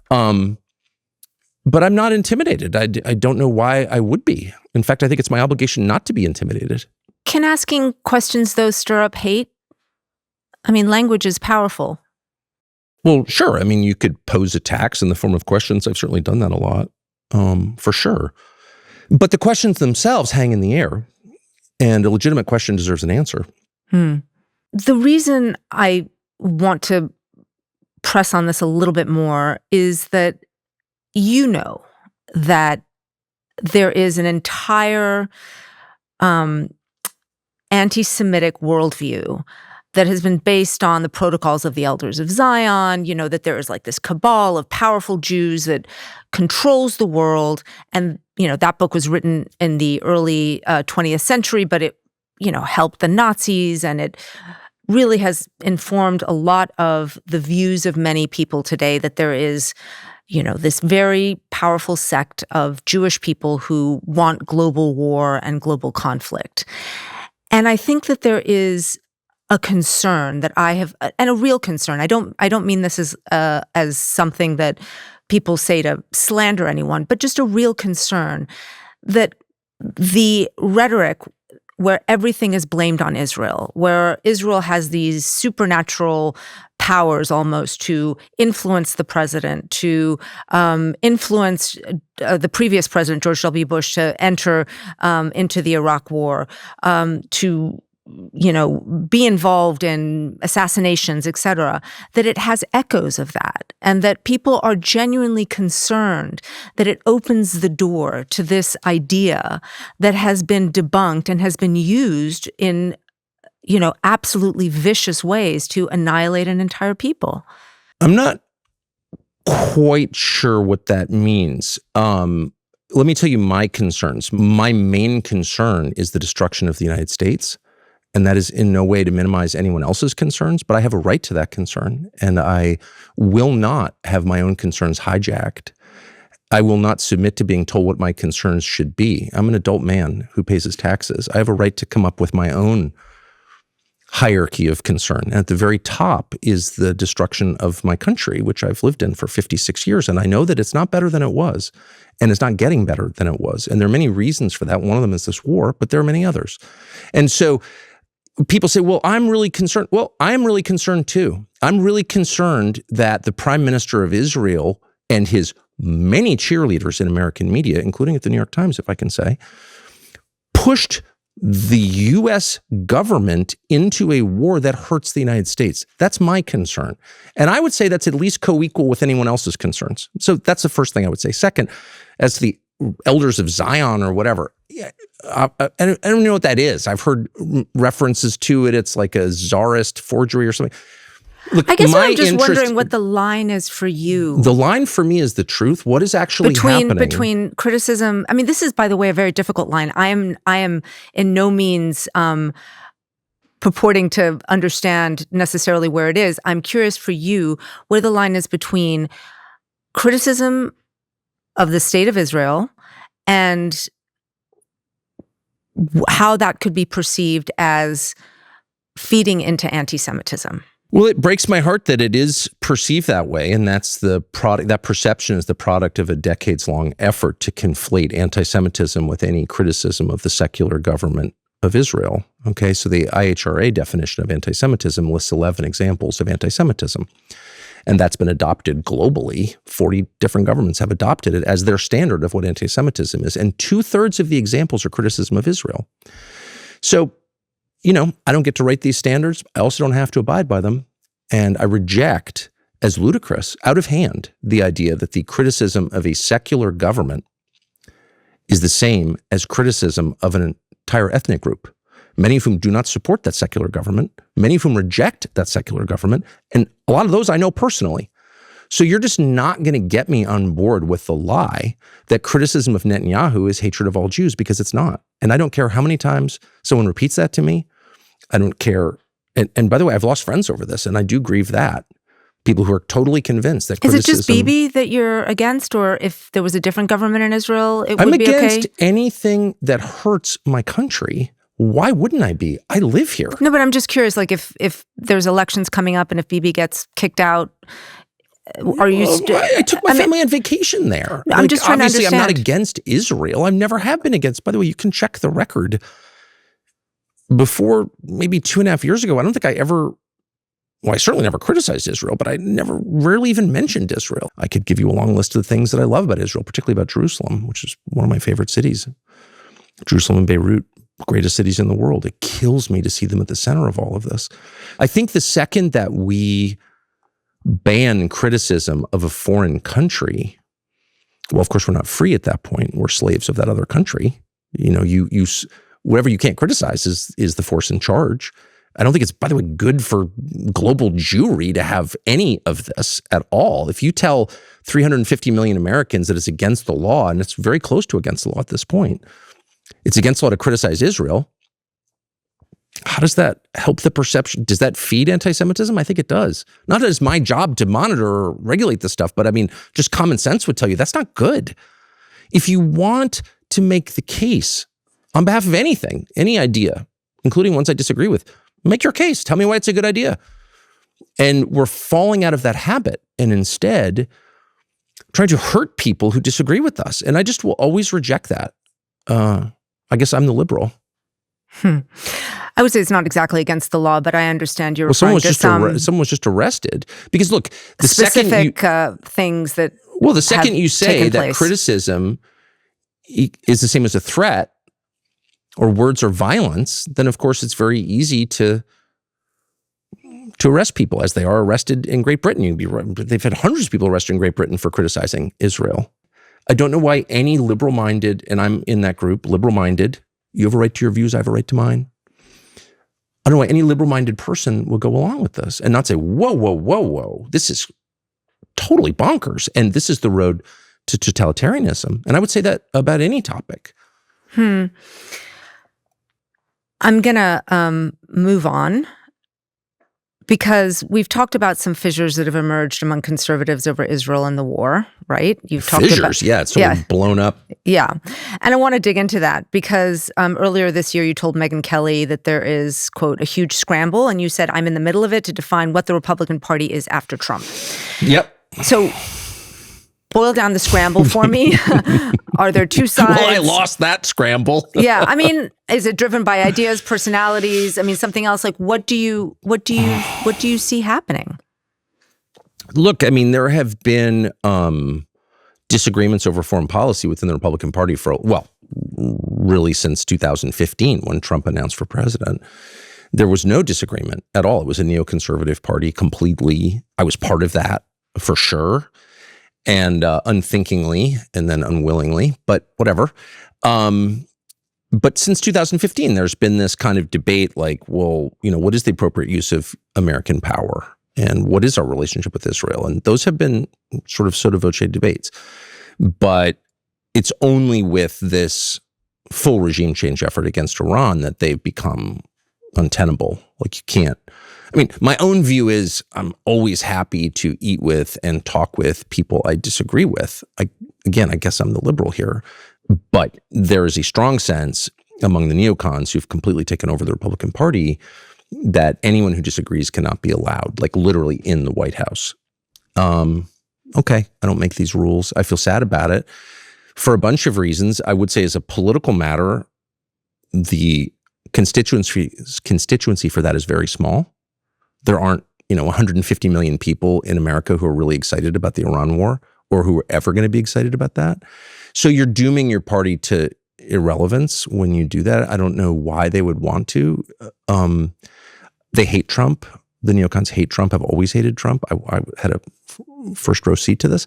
But I'm not intimidated. I don't know why I would be. In fact, I think it's my obligation not to be intimidated. Can asking questions, though, stir up hate? I mean, language is powerful. Well, sure. I mean, you could pose attacks in the form of questions. I've certainly done that a lot, for sure. But the questions themselves hang in the air, and a legitimate question deserves an answer. The reason I want to press on this a little bit more is that you know that there is an entire anti-Semitic worldview that has been based on the protocols of the elders of Zion, you know, that there is like this cabal of powerful Jews that controls the world. And, you know, that book was written in the early 20th century, but it, you know, helped the Nazis, and it really has informed a lot of the views of many people today that there is, you know, this very powerful sect of Jewish people who want global war and global conflict. And I think that there is a concern that I have, and a real concern. I don't mean this as something that people say to slander anyone, but just a real concern that the rhetoric where everything is blamed on Israel, where Israel has these supernatural powers almost to influence the president, to influence the previous president, George W. Bush, to enter into the Iraq War, to, you know, be involved in assassinations, et cetera, that it has echoes of that, and that people are genuinely concerned that it opens the door to this idea that has been debunked and has been used in, you know, absolutely vicious ways to annihilate an entire people. I'm not quite sure what that means. Let me tell you my concerns. My main concern is the destruction of the United States. And that is in no way to minimize anyone else's concerns, but I have a right to that concern. And I will not have my own concerns hijacked. I will not submit to being told what my concerns should be. I'm an adult man who pays his taxes. I have a right to come up with my own hierarchy of concern. And at the very top is the destruction of my country, which I've lived in for 56 years. And I know that it's not better than it was, and it's not getting better than it was. And there are many reasons for that. One of them is this war, but there are many others. And so people say, well, I'm really concerned. Well, I'm really concerned too. I'm really concerned that the Prime Minister of Israel and his many cheerleaders in American media, including at the New York Times, if I can say, pushed the U.S. government into a war that hurts the United States. That's my concern. And I would say that's at least co-equal with anyone else's concerns. So that's the first thing I would say. Second, as the elders of Zion or whatever, I don't know what that is. I've heard references to it. It's like a czarist forgery or something. Look, I guess I'm just wondering what the line is for you. The line for me is the truth. What is actually happening? Between criticism. I mean, this is, by the way, a very difficult line. I am in no means purporting to understand necessarily where it is. I'm curious for you where the line is between criticism of the state of Israel and how that could be perceived as feeding into anti-Semitism. Well, it breaks my heart that it is perceived that way, and that's the product. That perception is the product of a decades-long effort to conflate anti-Semitism with any criticism of the secular government of Israel. Okay, so the IHRA definition of anti-Semitism lists 11 examples of anti-Semitism, and that's been adopted globally. 40 different governments have adopted it as their standard of what anti-Semitism is, and 2/3 of the examples are criticism of Israel. So, I don't get to write these standards. I also don't have to abide by them. And I reject, as ludicrous, out of hand, the idea that the criticism of a secular government is the same as criticism of an entire ethnic group, many of whom do not support that secular government, many of whom reject that secular government, and a lot of those I know personally. So you're just not going to get me on board with the lie that criticism of Netanyahu is hatred of all Jews, because it's not. And I don't care how many times someone repeats that to me. I don't care. And by the way, I've lost friends over this, and I do grieve that. People who are totally convinced that criticism... Is it just Bibi that you're against, or if there was a different government in Israel, it would be okay? I'm against anything that hurts my country. Why wouldn't I be? I live here. No, but I'm just curious, like if there's elections coming up and if Bibi gets kicked out, are you... I took my family on vacation there. I'm just trying to understand. Obviously, I'm not against Israel. I never have been against. By the way, you can check the record. Before maybe 2.5 years ago, I don't think I ever... Well, I certainly never criticized Israel, but I rarely even mentioned Israel. I could give you a long list of the things that I love about Israel, particularly about Jerusalem, which is one of my favorite cities. Jerusalem and Beirut, greatest cities in the world. It kills me to see them at the center of all of this. I think the second that we ban criticism of a foreign country, well, of course, we're not free at that point. We're slaves of that other country. Whatever you can't criticize is the force in charge. I don't think it's, by the way, good for global Jewry to have any of this at all. If you tell 350 million Americans that it's against the law, and it's very close to against the law at this point, it's against the law to criticize Israel, how does that help the perception? Does that feed anti-Semitism? I think it does. Not that it's my job to monitor or regulate this stuff, but I mean, just common sense would tell you that's not good. If you want to make the case on behalf of anything, any idea, including ones I disagree with, make your case. Tell me why it's a good idea. And we're falling out of that habit and instead trying to hurt people who disagree with us. And I just will always reject that. I guess I'm the liberal. I would say it's not exactly against the law, but I understand you're someone referring to someone was just arrested. Because look, the specific things that well, the second you say that criticism is the same as a threat, or words are violence, then of course it's very easy to arrest people, as they are arrested in Great Britain. They've had hundreds of people arrested in Great Britain for criticizing Israel. I don't know why any liberal-minded, and I'm in that group, liberal-minded, you have a right to your views, I have a right to mine. I don't know why any liberal-minded person will go along with this and not say, whoa, whoa, whoa, whoa, this is totally bonkers, and this is the road to totalitarianism. And I would say that about any topic. I'm going to move on Because we've talked about some fissures that have emerged among conservatives over Israel and the war, right? You've talked Fissures, about, yeah, it's sort of blown up. Yeah. And I want to dig into that because earlier this year you told Megyn Kelly that there is, quote, a huge scramble, and you said, I'm in the middle of it to define what the Republican Party is after Trump. Yep. So boil down the scramble for me. Are there two sides? Well, I lost that scramble. Yeah. I mean, is it driven by ideas, personalities? I mean, something else? Like, what do you see happening? Look, I mean, there have been disagreements over foreign policy within the Republican Party for, well, really since 2015 when Trump announced for president. There was no disagreement at all. It was a neoconservative party completely. I was part of that for sure. And unthinkingly and then unwillingly, but whatever. But since 2015, there's been this kind of debate like, well, you know, what is the appropriate use of American power? And what is our relationship with Israel? And those have been sort of sotto voce debates. But it's only with this full regime change effort against Iran that they've become untenable. Like you can't. I mean, my own view is I'm always happy to eat with and talk with people I disagree with. I guess I'm the liberal here. But there is a strong sense among the neocons who've completely taken over the Republican Party that anyone who disagrees cannot be allowed, like literally in the White House. Okay, I don't make these rules. I feel sad about it for a bunch of reasons. I would say as a political matter, the constituency for that is very small. There aren't, 150 million people in America who are really excited about the Iran war or who are ever going to be excited about that. So you're dooming your party to irrelevance when you do that. I don't know why they would want to. They hate Trump. The neocons hate Trump, have always hated Trump. I had a first row seat to this.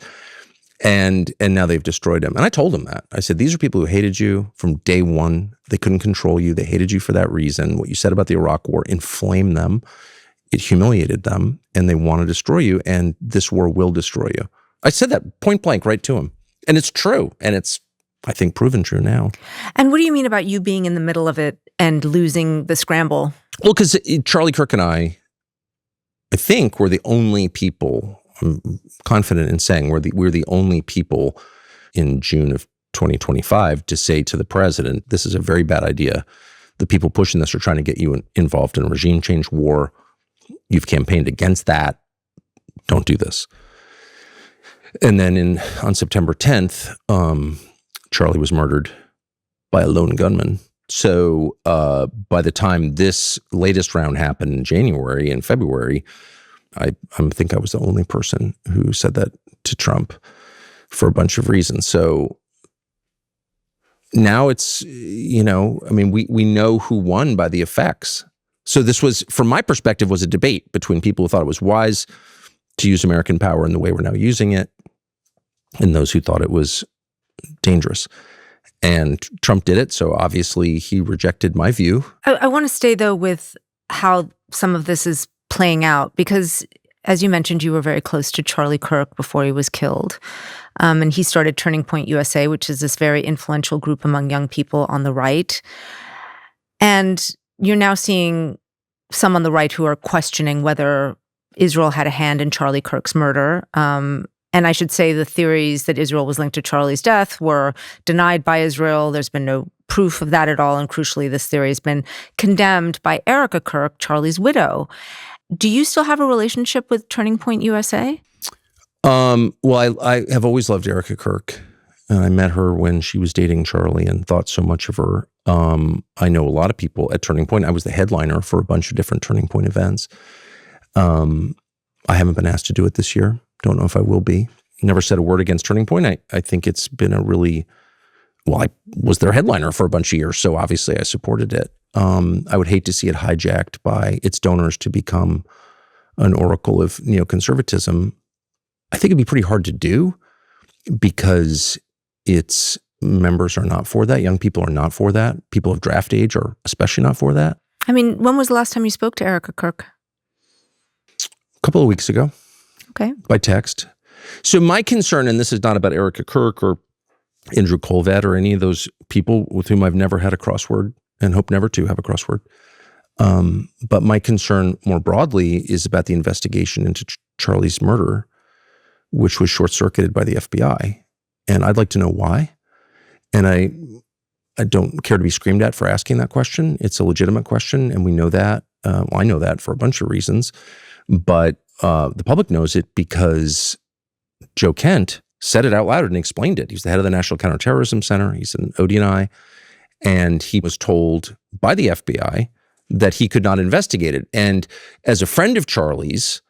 And now they've destroyed him. And I told them that. I said, these are people who hated you from day one. They couldn't control you. They hated you for that reason. What you said about the Iraq war inflamed them. It humiliated them. And they want to destroy you. And this war will destroy you. I said that point blank right to him. And it's true. And it's, I think, proven true now. And what do you mean about you being in the middle of it and losing the scramble? Well, because Charlie Kirk and I think we're the only people, I'm confident in saying we're the only people in June of 2025 to say to the president, this is a very bad idea. The people pushing this are trying to get you involved in a regime change war. You've campaigned against that. Don't do this. And then on September 10th, Charlie was murdered by a lone gunman. So by the time this latest round happened in January and February, I think I was the only person who said that to Trump for a bunch of reasons. So now it's, we know who won by the effects. So this was, from my perspective, was a debate between people who thought it was wise to use American power in the way we're now using it and those who thought it was dangerous. And Trump did it, so obviously he rejected my view. I want to stay, though, with how some of this is playing out, because as you mentioned, you were very close to Charlie Kirk before he was killed. And he started Turning Point USA, which is this very influential group among young people on the right. And you're now seeing some on the right who are questioning whether Israel had a hand in Charlie Kirk's murder. And I should say the theories that Israel was linked to Charlie's death were denied by Israel. There's been no proof of that at all. And crucially, this theory has been condemned by Erica Kirk, Charlie's widow. Do you still have a relationship with Turning Point USA? Well, I have always loved Erica Kirk. And I met her when she was dating Charlie and thought so much of her. I know a lot of people at Turning Point. I was the headliner for a bunch of different Turning Point events. I haven't been asked to do it this year. Don't know if I will be. Never said a word against Turning Point. I think it's been a really, I was their headliner for a bunch of years, so obviously I supported it. I would hate to see it hijacked by its donors to become an oracle of neoconservatism. I think it'd be pretty hard to do because its members are not for that. Young people are not for that. People of draft age are especially not for that. I mean, when was the last time you spoke to Erica Kirk? A couple of weeks ago. Okay. By text. So my concern, and this is not about Erica Kirk or Andrew Colvett or any of those people with whom I've never had a crossword and hope never to have a crossword. But my concern more broadly is about the investigation into Charlie's murder, which was short-circuited by the FBI. And I'd like to know why. And I don't care to be screamed at for asking that question. It's a legitimate question, and we know that. Well, I know that for a bunch of reasons. But the public knows it because Joe Kent said it out loud and explained it. He's the head of the National Counterterrorism Center. He's an ODNI. And he was told by the FBI that he could not investigate it. And as a friend of Charlie's,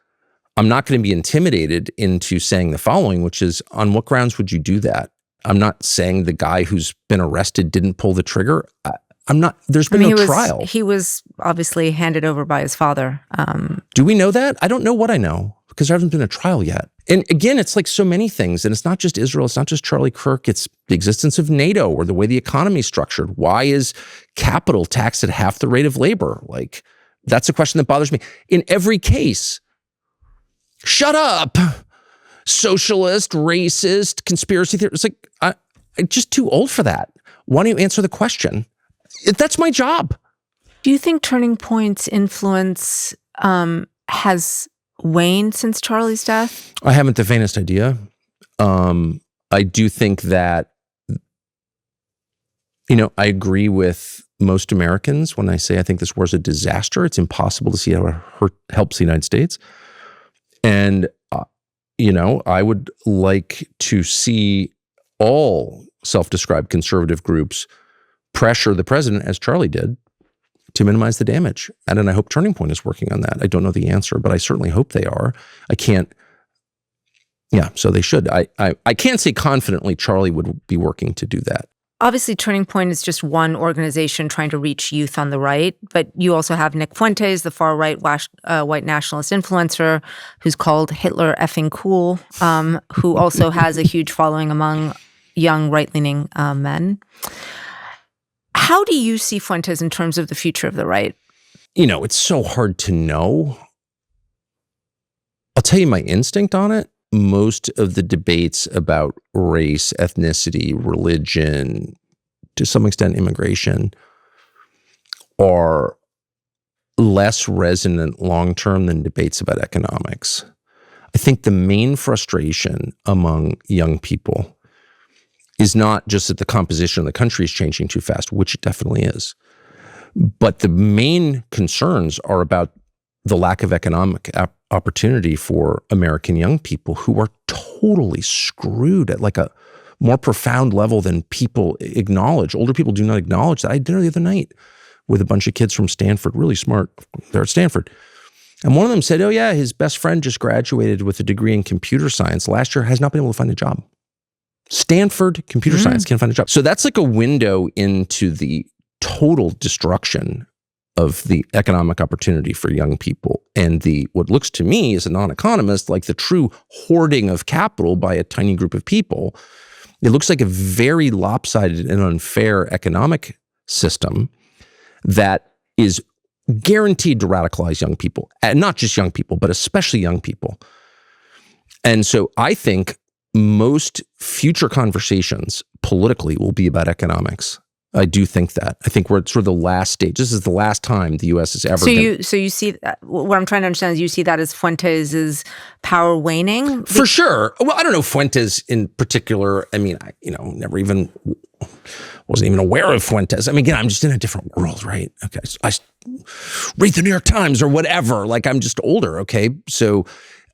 I'm not going to be intimidated into saying the following, which is, on what grounds would you do that? I'm not saying the guy who's been arrested didn't pull the trigger. I'm not, there's been no trial. He was obviously handed over by his father. Do we know that? I don't know what I know because there hasn't been a trial yet. And again, it's like so many things. And it's not just Israel. It's not just Charlie Kirk. It's the existence of NATO or the way the economy is structured. Why is capital taxed at half the rate of labor? Like, that's a question that bothers me. In every case, shut up, socialist, racist, conspiracy theorist. It's like, I'm just too old for that. Why don't you answer the question? That's my job. Do you think Turning Point's influence has waned since Charlie's death? I haven't the faintest idea. I do think that, I agree with most Americans when I say I think this war's a disaster. It's impossible to see how it helps the United States. And, I would like to see all self-described conservative groups pressure the president, as Charlie did, to minimize the damage. And then I hope Turning Point is working on that. I don't know the answer, but I certainly hope they are. I can't, so they should. I can't say confidently Charlie would be working to do that. Obviously, Turning Point is just one organization trying to reach youth on the right, but you also have Nick Fuentes, the far-right white nationalist influencer who's called Hitler effing cool, who also has a huge following among young right-leaning men. How do you see Fuentes in terms of the future of the right? It's so hard to know. I'll tell you my instinct on it. Most of the debates about race, ethnicity, religion, to some extent immigration, are less resonant long-term than debates about economics. I think the main frustration among young people is not just that the composition of the country is changing too fast, which it definitely is, but the main concerns are about the lack of economic opportunity for American young people who are totally screwed at like a more profound level than people acknowledge. Older people do not acknowledge that. I had dinner the other night with a bunch of kids from Stanford, really smart. They're at Stanford. And one of them said, oh yeah, his best friend just graduated with a degree in computer science last year, has not been able to find a job. Stanford computer science can't find a job. So that's like a window into the total destruction of the economic opportunity for young people and what looks to me as a non-economist like the true hoarding of capital by a tiny group of people. It looks like a very lopsided and unfair economic system that is guaranteed to radicalize young people, and not just young people, but especially young people. And so I think most future conversations politically will be about economics. I do think that. I think we're at sort of the last stage. This is the last time the U.S. has ever been. So you see, what I'm trying to understand is you see that as Fuentes' power waning? For sure. Well, I don't know Fuentes in particular. I mean, wasn't even aware of Fuentes. I mean, again, I'm just in a different world, right? Okay. So I read the New York Times or whatever. Like, I'm just older, okay? So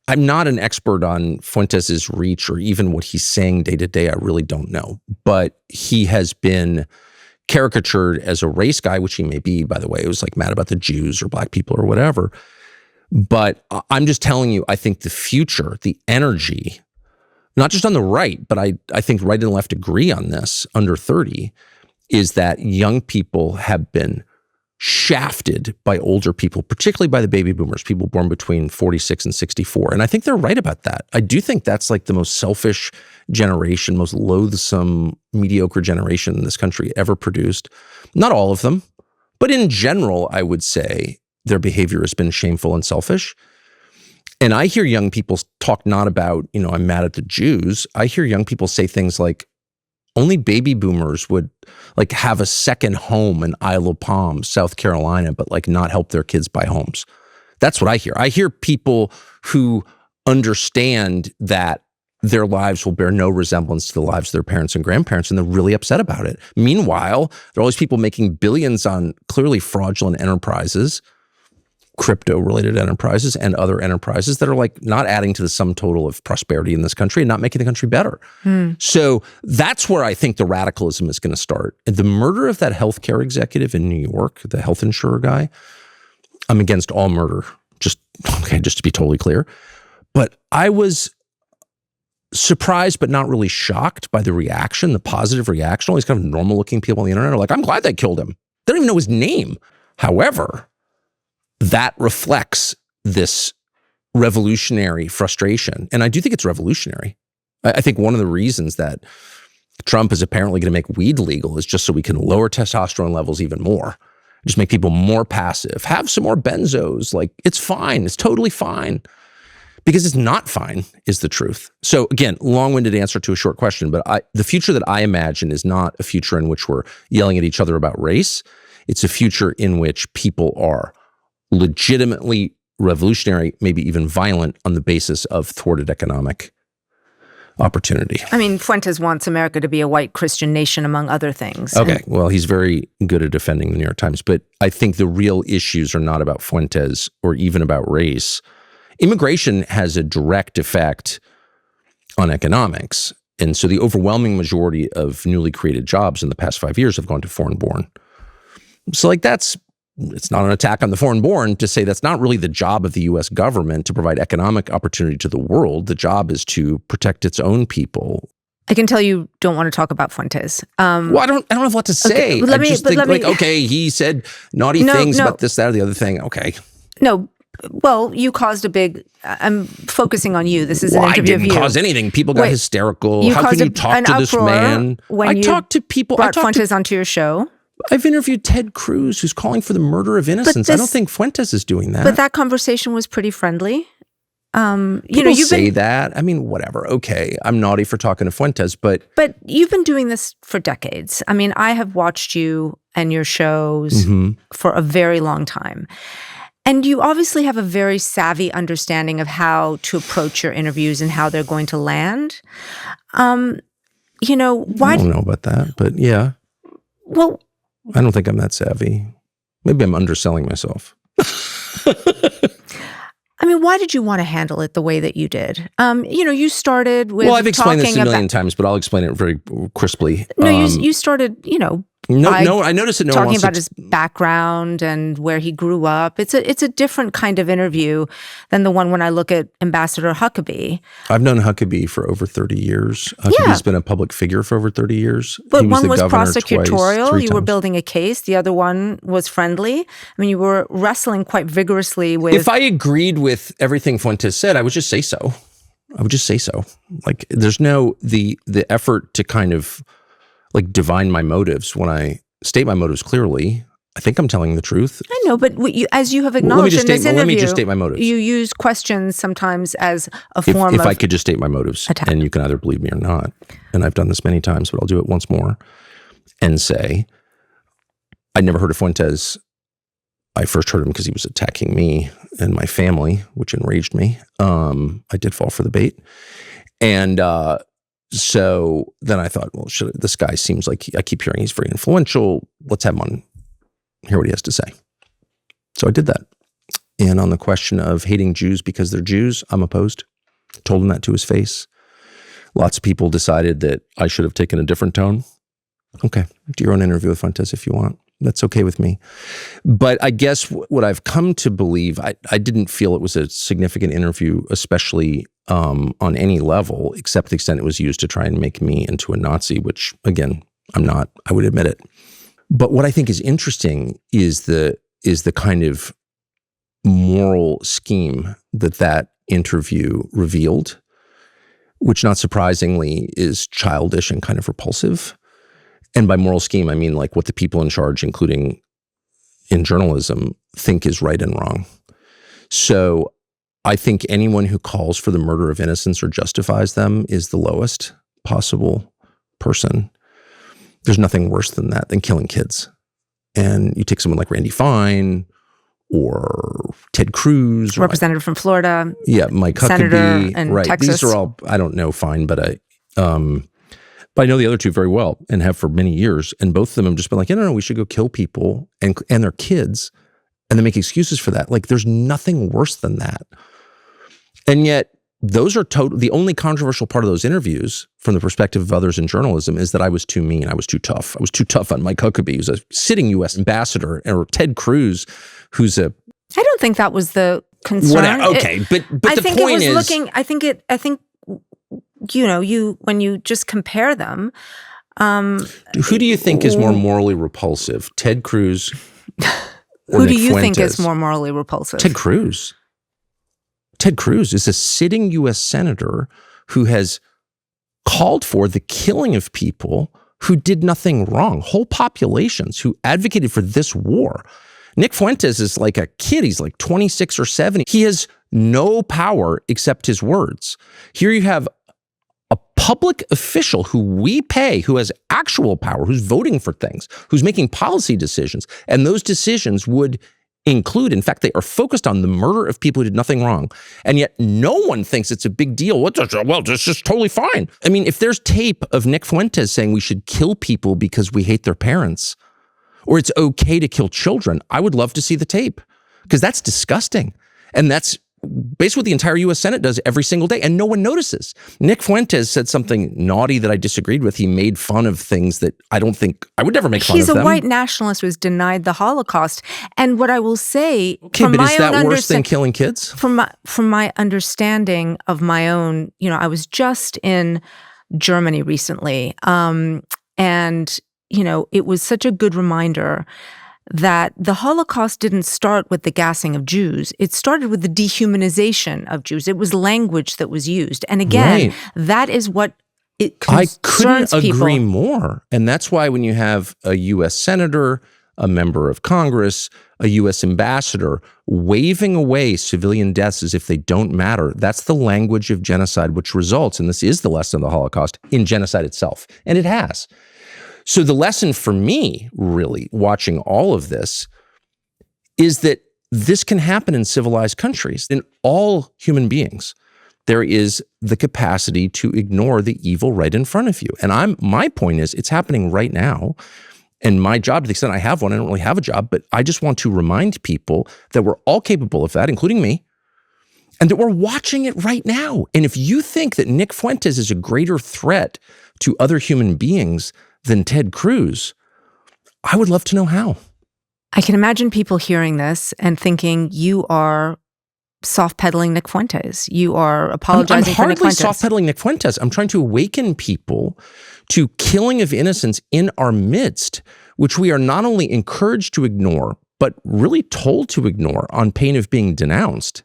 I'm not an expert on Fuentes' reach or even what he's saying day to day. I really don't know. But he has been caricatured as a race guy, which he may be, by the way. It was like mad about the Jews or black people or whatever. But I'm just telling you, I think the future, the energy, not just on the right, but I think right and left agree on this, under 30, is that young people have been shafted by older people, particularly by the baby boomers, people born between 46 and 64. And I think they're right about that. I do think that's like the most selfish generation, most loathsome, mediocre generation in this country ever produced. Not all of them, but in general, I would say their behavior has been shameful and selfish. And I hear young people talk not about, I'm mad at the Jews. I hear young people say things like, only baby boomers would like have a second home in Isle of Palm, South Carolina, but like not help their kids buy homes. That's what I hear. I hear people who understand that their lives will bear no resemblance to the lives of their parents and grandparents, and they're really upset about it. Meanwhile, there are all these people making billions on clearly fraudulent enterprises, crypto-related enterprises and other enterprises that are like not adding to the sum total of prosperity in this country and not making the country better. So that's where I think the radicalism is going to start. And the murder of that healthcare executive in New York, the health insurer guy, I'm against all murder, just to be totally clear. But I was surprised but not really shocked by the reaction, the positive reaction. All these kind of normal-looking people on the internet are like, I'm glad they killed him. They don't even know his name. However, that reflects this revolutionary frustration. And I do think it's revolutionary. I think one of the reasons that Trump is apparently going to make weed legal is just so we can lower testosterone levels even more. Just make people more passive. Have some more benzos. Like, it's fine. It's totally fine. Because it's not fine is the truth. So again, long-winded answer to a short question, but the future that I imagine is not a future in which we're yelling at each other about race. It's a future in which people are legitimately revolutionary, maybe even violent on the basis of thwarted economic opportunity. I mean, Fuentes wants America to be a white Christian nation, among other things. Okay, well, he's very good at defending the New York Times, but I think the real issues are not about Fuentes or even about race. Immigration has a direct effect on economics. And so the overwhelming majority of newly created jobs in the past 5 years have gone to foreign-born. So like it's not an attack on the foreign-born to say that's not really the job of the U.S. government to provide economic opportunity to the world. The job is to protect its own people. I can tell you don't want to talk about Fuentes. Well, I don't have a lot to say. Okay, I just think okay, he said naughty things about this, that, or the other thing. Okay. No. Well, you caused a big, I'm focusing on you. This is an interview of you. I didn't cause anything. People got hysterical. How can you talk to this man? I talked to people. Brought Fuentes onto your show. I've interviewed Ted Cruz, who's calling for the murder of innocents. I don't think Fuentes is doing that. But that conversation was pretty friendly. People say that. I mean, whatever. Okay, I'm naughty for talking to Fuentes, but you've been doing this for decades. I mean, I have watched you and your shows for a very long time. And you obviously have a very savvy understanding of how to approach your interviews and how they're going to land. Why? I don't know about that, but yeah. Well, I don't think I'm that savvy. Maybe I'm underselling myself. I mean, why did you want to handle it the way that you did? You started with. Well, I've explained this a million times, but I'll explain it very crisply. No, you started, No, I noticed that no one talking wants about his background and where he grew up. It's a different kind of interview than the one when I look at Ambassador Huckabee. I've known Huckabee for over 30 years. Huckabee's been a public figure for over 30 years. But one was prosecutorial. You were building a case. The other one was friendly. I mean, you were wrestling quite vigorously with. If I agreed with everything Fuentes said, I would just say so. Like, there's no the effort to kind of like divine my motives. When I state my motives clearly, I think I'm telling the truth. I know, but as you have acknowledged in this interview, let me just state my motives. You use questions sometimes as a form of if I could just state my motives, attack. And you can either believe me or not. And I've done this many times, but I'll do it once more and say, I never heard of Fuentes. I first heard him because he was attacking me and my family, which enraged me. I did fall for the bait. And so then I thought, well, this guy seems like I keep hearing he's very influential. Let's have him on, hear what he has to say. So I did that. And on the question of hating Jews because they're Jews, I'm opposed. Told him that to his face. Lots of people decided that I should have taken a different tone. Okay, do your own interview with Fuentes if you want. That's okay with me. But I guess what I've come to believe, I didn't feel it was a significant interview, especially on any level, except to the extent it was used to try and make me into a Nazi, which, again, I'm not. I would admit it. But what I think is interesting is the kind of moral scheme that interview revealed, which, not surprisingly, is childish and kind of repulsive. And by moral scheme, I mean like what the people in charge, including in journalism, think is right and wrong. So I think anyone who calls for the murder of innocents or justifies them is the lowest possible person. There's nothing worse than that, than killing kids. And you take someone like Randy Fine or Ted Cruz. Or Representative from Florida. Yeah, Mike Huckabee. Senator in right. Texas. These are all, I don't know Fine, but I know the other two very well and have for many years. And both of them have just been like, no, we should go kill people and their kids. And they make excuses for that. Like, there's nothing worse than that. And yet, those are the only controversial part of those interviews from the perspective of others in journalism is that I was too mean. I was too tough. I was too tough on Mike Huckabee, who's a sitting U.S. ambassador, or Ted Cruz, who's a... I don't think that was the concern. Okay, but the point is... I think when you just compare them... who do you think is more morally repulsive, Ted Cruz or Who Nick do you Fuentes? think is more morally repulsive? Ted Cruz. Ted Cruz is a sitting U.S. senator who has called for the killing of people who did nothing wrong, whole populations who advocated for this war. Nick Fuentes is like a kid. He's like 26 or 7. He has no power except his words. Here you have a public official who we pay, who has actual power, who's voting for things, who's making policy decisions. And those decisions would include, in fact, they are focused on the murder of people who did nothing wrong. And yet no one thinks it's a big deal. Well, this is totally fine. I mean, if there's tape of Nick Fuentes saying we should kill people because we hate their parents, or it's okay to kill children, I would love to see the tape, because that's disgusting. And that's basically what the entire U.S. Senate does every single day, and no one notices. Nick Fuentes said something naughty that I disagreed with. He made fun of things that I don't think I would never make fun of them. He's a white nationalist who's denied the Holocaust. And what I will say, okay, but is that worse than killing kids? From my understanding of my own, I was just in Germany recently, and it was such a good reminder that the Holocaust didn't start with the gassing of Jews. It started with the dehumanization of Jews. It was language that was used. And again, that is what it concerns people. I couldn't agree more. And that's why when you have a U.S. senator, a member of Congress, a U.S. ambassador waving away civilian deaths as if they don't matter, that's the language of genocide, which results, and this is the lesson of the Holocaust, in genocide itself. And it has. So the lesson for me, really, watching all of this, is that this can happen in civilized countries. In all human beings, there is the capacity to ignore the evil right in front of you. And my point is, it's happening right now. And my job, to the extent I have one, I don't really have a job, but I just want to remind people that we're all capable of that, including me, and that we're watching it right now. And if you think that Nick Fuentes is a greater threat to other human beings than Ted Cruz, I would love to know how. I can imagine people hearing this and thinking you are soft-pedaling Nick Fuentes. You are apologizing for Nick Fuentes. I'm hardly soft-pedaling Nick Fuentes. I'm trying to awaken people to killing of innocents in our midst, which we are not only encouraged to ignore, but really told to ignore on pain of being denounced.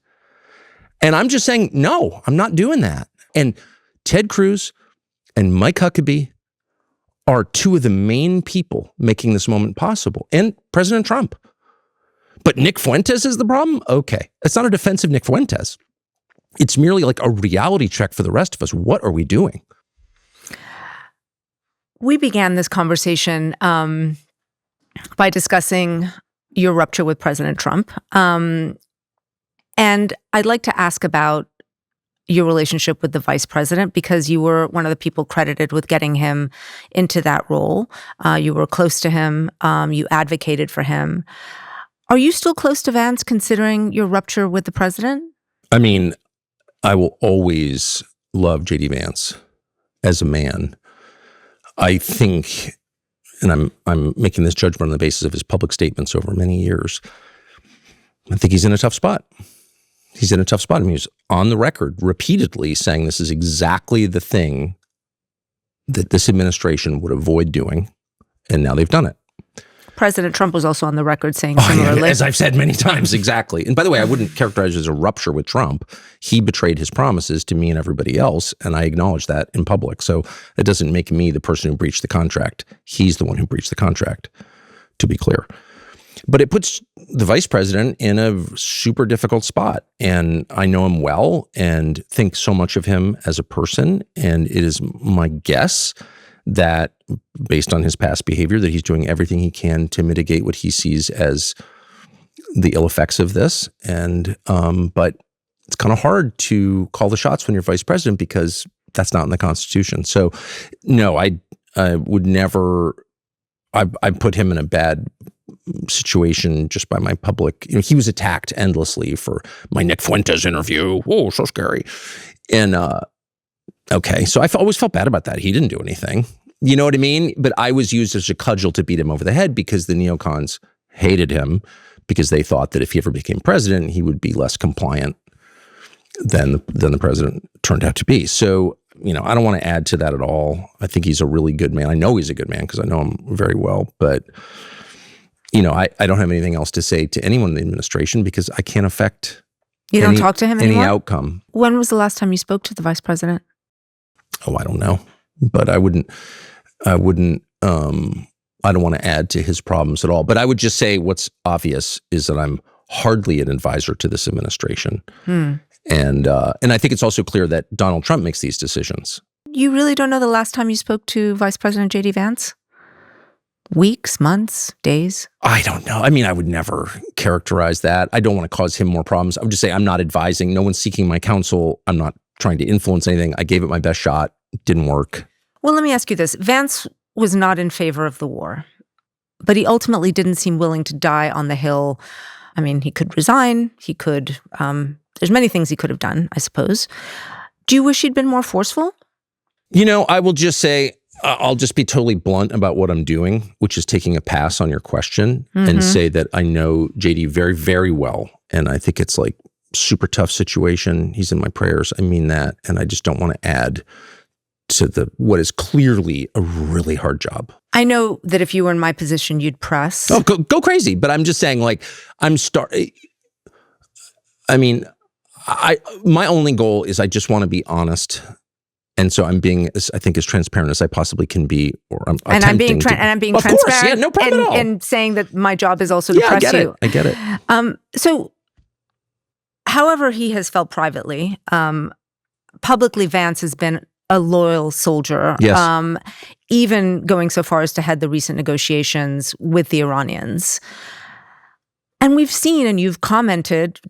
And I'm just saying, no, I'm not doing that. And Ted Cruz and Mike Huckabee are two of the main people making this moment possible, and President Trump. But Nick Fuentes is the problem? Okay. It's not a defense of Nick Fuentes. It's merely like a reality check for the rest of us. What are we doing? We began this conversation by discussing your rupture with President Trump. And I'd like to ask about your relationship with the vice president, because you were one of the people credited with getting him into that role. You were close to him. You advocated for him. Are you still close to Vance, considering your rupture with the president? I mean, I will always love JD Vance as a man. I think, and I'm making this judgment on the basis of his public statements over many years, I think he's in a tough spot. He's in a tough spot. I mean, he's on the record repeatedly saying this is exactly the thing that this administration would avoid doing, and now they've done it. President Trump was also on the record saying similarly. As I've said many times, exactly. And by the way, I wouldn't characterize it as a rupture with Trump. He betrayed his promises to me and everybody else, and I acknowledge that in public. So it doesn't make me the person who breached the contract. He's the one who breached the contract, to be clear. But it puts the vice president in a super difficult spot. And I know him well and think so much of him as a person. And it is my guess that based on his past behavior, that he's doing everything he can to mitigate what he sees as the ill effects of this. And, but it's kind of hard to call the shots when you're vice president because that's not in the Constitution. So no, I would never, I put him in a bad situation just by my public, he was attacked endlessly for my Nick Fuentes interview. Oh, so scary. And, okay. So I always felt bad about that. He didn't do anything. You know what I mean? But I was used as a cudgel to beat him over the head because the neocons hated him because they thought that if he ever became president, he would be less compliant than the president turned out to be. So, I don't want to add to that at all. I think he's a really good man. I know he's a good man because I know him very well. But, I don't have anything else to say to anyone in the administration because I can't affect don't talk to him anymore? Any outcome. When was the last time you spoke to the vice president? Oh, I don't know. But I don't want to add to his problems at all. But I would just say what's obvious is that I'm hardly an advisor to this administration. And I think it's also clear that Donald Trump makes these decisions. You really don't know the last time you spoke to Vice President JD Vance? Weeks, months, days? I don't know. I mean, I would never characterize that. I don't want to cause him more problems. I would just say I'm not advising. No one's seeking my counsel. I'm not trying to influence anything. I gave it my best shot. Didn't work. Well, let me ask you this. Vance was not in favor of the war, but he ultimately didn't seem willing to die on the Hill. I mean, he could resign. He could, there's many things he could have done, I suppose. Do you wish he'd been more forceful? I will just say, I'll just be totally blunt about what I'm doing, which is taking a pass on your question and say that I know JD very, very well. And I think it's like super tough situation. He's in my prayers. I mean that. And I just don't want to add to what is clearly a really hard job. I know that if you were in my position, you'd press. Oh, go crazy. But I'm just saying, like, my only goal is I just want to be honest. And so I'm being, I think, as transparent as I possibly can be, I'm being transparent. Course, yeah, no problem at all. And saying that my job is also to press you. I get it. So, however he has felt privately, publicly Vance has been a loyal soldier. Yes. Even going so far as to head the recent negotiations with the Iranians. And we've seen, and you've commented,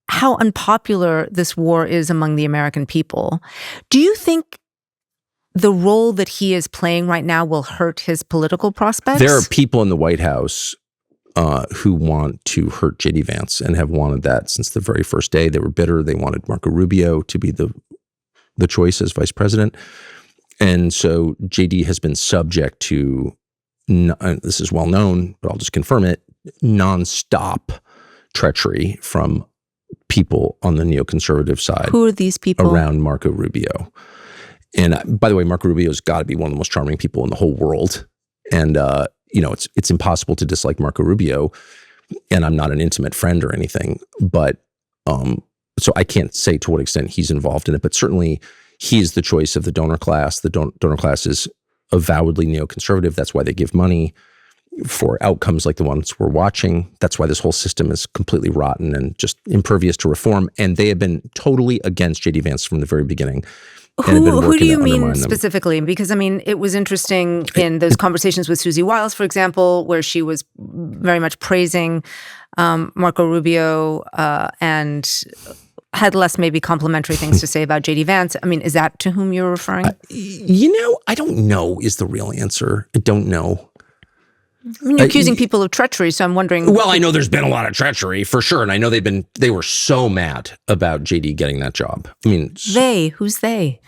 how unpopular this war is among the American people. Do you think the role that he is playing right now will hurt his political prospects? There are people in the White House who want to hurt JD Vance and have wanted that since the very first day. They were bitter. They wanted Marco Rubio to be the choice as vice president. And so JD has been subject to, this is well known, but I'll just confirm it, nonstop treachery from people on the neoconservative side. Who are these people? Around Marco Rubio. And by the way, Marco Rubio's got to be one of the most charming people in the whole world. And, it's impossible to dislike Marco Rubio. And I'm not an intimate friend or anything. But so I can't say to what extent he's involved in it. But certainly he is the choice of the donor class. The donor class is avowedly neoconservative. That's why they give money for outcomes like the ones we're watching. That's why this whole system is completely rotten and just impervious to reform. And they have been totally against JD Vance from the very beginning. Who do you mean specifically? Because, it was interesting in those conversations with Susie Wiles, for example, where she was very much praising Marco Rubio and had less maybe complimentary things to say about JD Vance. Is that to whom you're referring? I don't know is the real answer. I don't know. You're accusing people of treachery, so I'm wondering. Well, I know there's been a lot of treachery for sure, and I know they were so mad about JD getting that job. Who's they?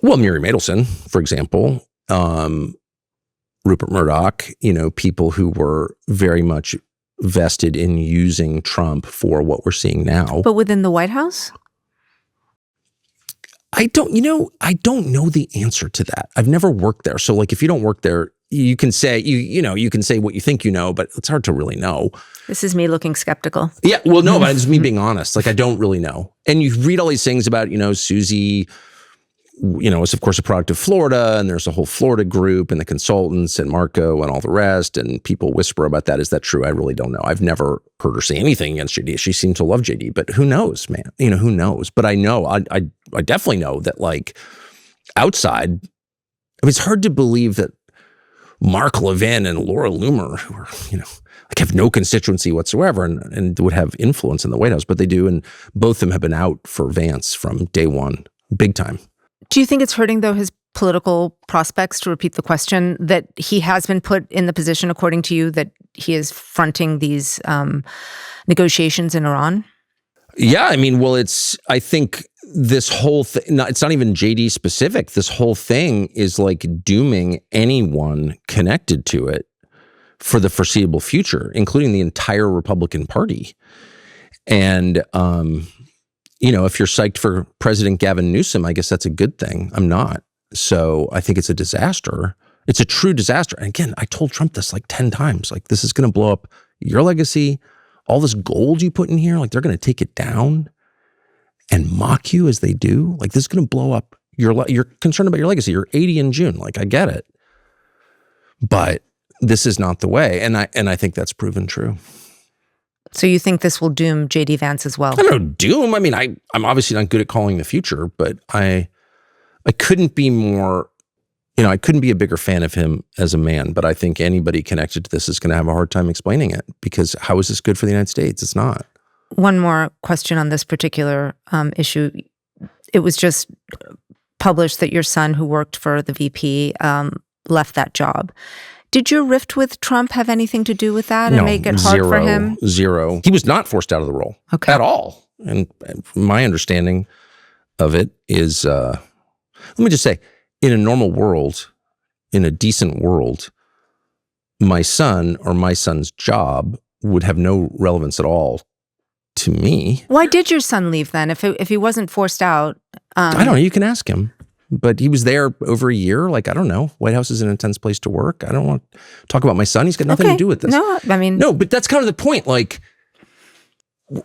Well, Miriam Adelson, for example, Rupert Murdoch, people who were very much vested in using Trump for what we're seeing now. But within the White House? I don't know the answer to that. I've never worked there. So if you don't work there, you can say, you can say what you think you know, but it's hard to really know. This is me looking skeptical. Yeah, well, no, but it's me being honest. I don't really know. And you read all these things about, Susie, is of course a product of Florida, and there's a whole Florida group and the consultants and Marco and all the rest, and people whisper about that. Is that true? I really don't know. I've never heard her say anything against JD. She seemed to love JD, but who knows, man? Who knows? But I know, I definitely know that outside, mean, it's hard to believe that Mark Levin and Laura Loomer, who are, like have no constituency whatsoever and would have influence in the White House, but they do. And both of them have been out for Vance from day one, big time. Do you think it's hurting, though, his political prospects, to repeat the question, that he has been put in the position, according to you, that he is fronting these negotiations in Iran? Yeah, I mean, well, I think this whole thing, it's not even JD specific. This whole thing is like dooming anyone connected to it for the foreseeable future, including the entire Republican Party. And, if you're psyched for President Gavin Newsom, I guess that's a good thing. I'm not. So I think it's a disaster. It's a true disaster. And again, I told Trump this like 10 times, like, this is going to blow up your legacy. All this gold you put in here, like, they're going to take it down and mock you as they do. Like, this is going to blow up you're concerned about your legacy. You're 80 in June. Like, I get it. But this is not the way. And I think that's proven true. So you think this will doom JD Vance as well? I don't know, doom. I mean, I'm obviously not good at calling the future, but I couldn't be more, I couldn't be a bigger fan of him as a man, but I think anybody connected to this is going to have a hard time explaining it, because how is this good for the United States? It's not. One more question on this particular issue. It was just published that your son, who worked for the VP, left that job. Did your rift with Trump have anything to do with that and make it hard for him? Zero. He was not forced out of the role at all. And my understanding of it is, let me just say, in a normal world, in a decent world, my son or my son's job would have no relevance at all to me. Why did your son leave then? If he wasn't forced out? I don't know. You can ask him. But he was there over a year. Like, I don't know. White House is an intense place to work. I don't want to talk about my son. He's got nothing to do with this. No, I mean... No, but that's kind of the point. Like,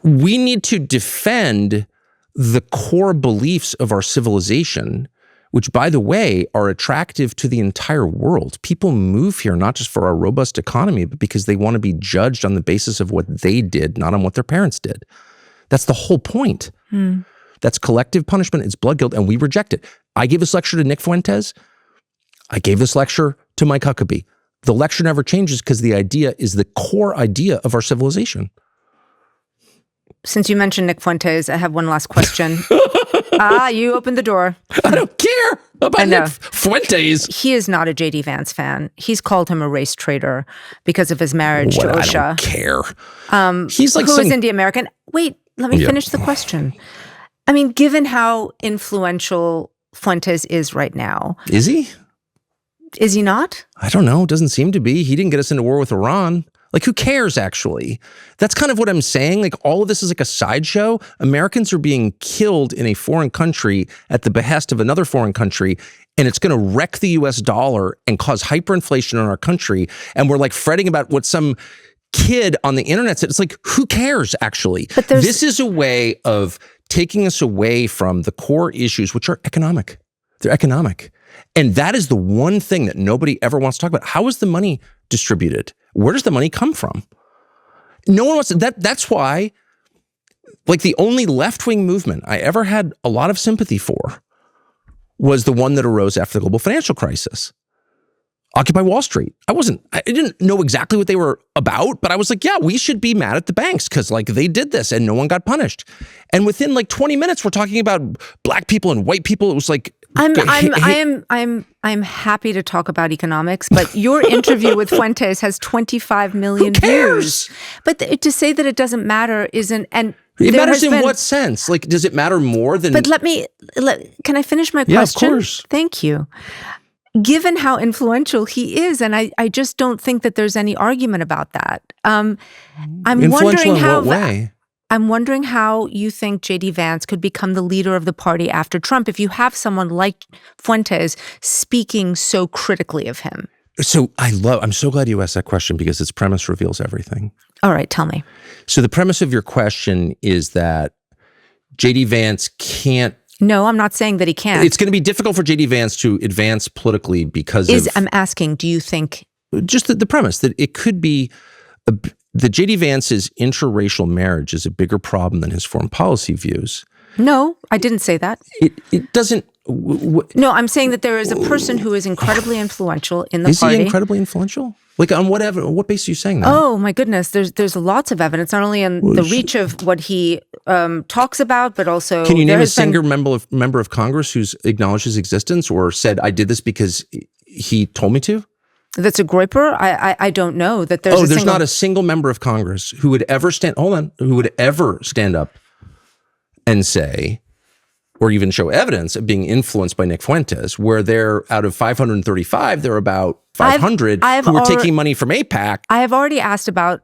we need to defend the core beliefs of our civilization, which, by the way, are attractive to the entire world. People move here not just for our robust economy, but because they want to be judged on the basis of what they did, not on what their parents did. That's the whole point. That's collective punishment. It's blood guilt, and we reject it. I gave this lecture to Nick Fuentes. I gave this lecture to Mike Huckabee. The lecture never changes because the idea is the core idea of our civilization. Since you mentioned Nick Fuentes, I have one last question. You opened the door. I don't care about Nick Fuentes. He is not a JD Vance fan. He's called him a race traitor because of his marriage to Usha. I don't care. He's like who is Indian American. Wait, let me finish the question. I mean, given how influential Fuentes is right now. Is he? Is he not? I don't know. Doesn't seem to be. He didn't get us into war with Iran. Like, who cares, actually? That's kind of what I'm saying. Like, all of this is like a sideshow. Americans are being killed in a foreign country at the behest of another foreign country, and it's going to wreck the US dollar and cause hyperinflation in our country. And we're like fretting about what some kid on the internet said. It's like, who cares, actually? But this is a way of taking us away from the core issues, which are economic. They're economic. And that is the one thing that nobody ever wants to talk about. How is the money distributed? Where does the money come from? No one wants to, that's why, like, the only left-wing movement I ever had a lot of sympathy for was the one that arose after the global financial crisis. Occupy Wall Street. I didn't know exactly what they were about, but I was like, yeah, we should be mad at the banks because, like, they did this and no one got punished. And within like 20 minutes, we're talking about black people and white people. It was like, I'm happy to talk about economics, but your interview with Fuentes has 25 million views. But to say that it doesn't matter isn't, and it matters in what sense? Like, does it matter more than? But can I finish my question? Yeah, of course. Thank you. Given how influential he is, and I just don't think that there's any argument about that. I'm wondering how. In what way? I'm wondering how you think JD Vance could become the leader of the party after Trump if you have someone like Fuentes speaking so critically of him. So I'm so glad you asked that question because its premise reveals everything. All right, tell me. So the premise of your question is that JD Vance can't. No, I'm not saying that he can't. It's going to be difficult for JD Vance to advance politically because of. I'm asking, do you think? Just the premise that it could be. That JD Vance's interracial marriage is a bigger problem than his foreign policy views. No, I didn't say that. It doesn't. No, I'm saying that there is a person who is incredibly influential in the Is party. he incredibly influential? Like on what basis are you saying that? Oh my goodness, there's lots of evidence, not only on the reach of what he talks about, but also can you name a single member of Congress who's acknowledged his existence or said I did this because he told me to? That's a Groyper? I don't know that there's. There's not a single member of Congress who would ever stand. Who would ever stand up and say, or even show evidence of being influenced by Nick Fuentes, where they're out of 535, they're about 500 who were taking money from AIPAC. I have already asked about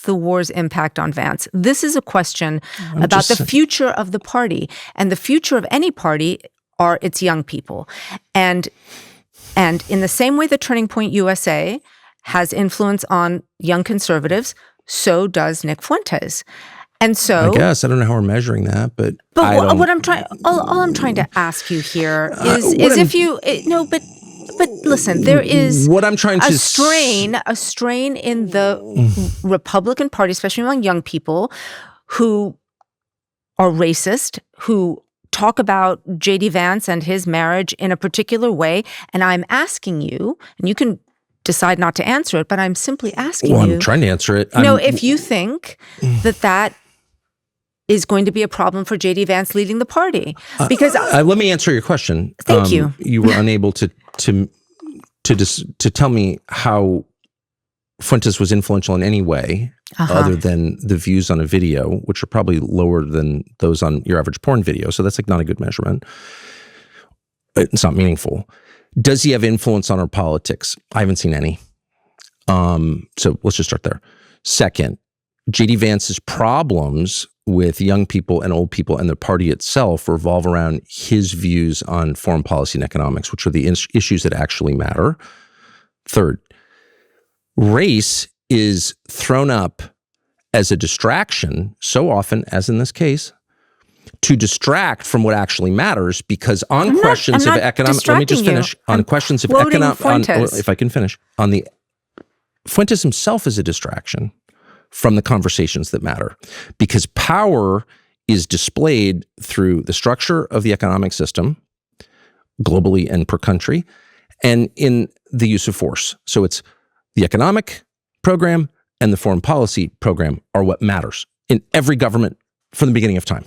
the war's impact on Vance. This is a question about the future of the party, and the future of any party are its young people. And in the same way that Turning Point USA has influence on young conservatives, so does Nick Fuentes. And so, I guess I don't know how we're measuring that, but what I'm trying, all I'm trying to ask you here is if you but listen, there is what I'm trying to a strain in the Republican Party, especially among young people, who are racist, who talk about JD Vance and his marriage in a particular way, and I'm asking you, and you can decide not to answer it, but I'm simply asking you. I'm trying to answer it. If you think that is going to be a problem for JD Vance leading the party, because let me answer your question. Thank you. You were unable to tell me how Fuentes was influential in any way other than the views on a video, which are probably lower than those on your average porn video. So that's like not a good measurement. It's not meaningful. Does he have influence on our politics? I haven't seen any. So let's just start there. Second, JD Vance's problems with young people and old people and the party itself revolve around his views on foreign policy and economics, which are the issues that actually matter. Third, race is thrown up as a distraction so often, as in this case, to distract from what actually matters, because on questions of economic, let me just finish, on questions of economic, if I can finish, on the Fuentes himself is a distraction from the conversations that matter, because power is displayed through the structure of the economic system, globally and per country, and in the use of force. So it's the economic program and the foreign policy program are what matters in every government from the beginning of time.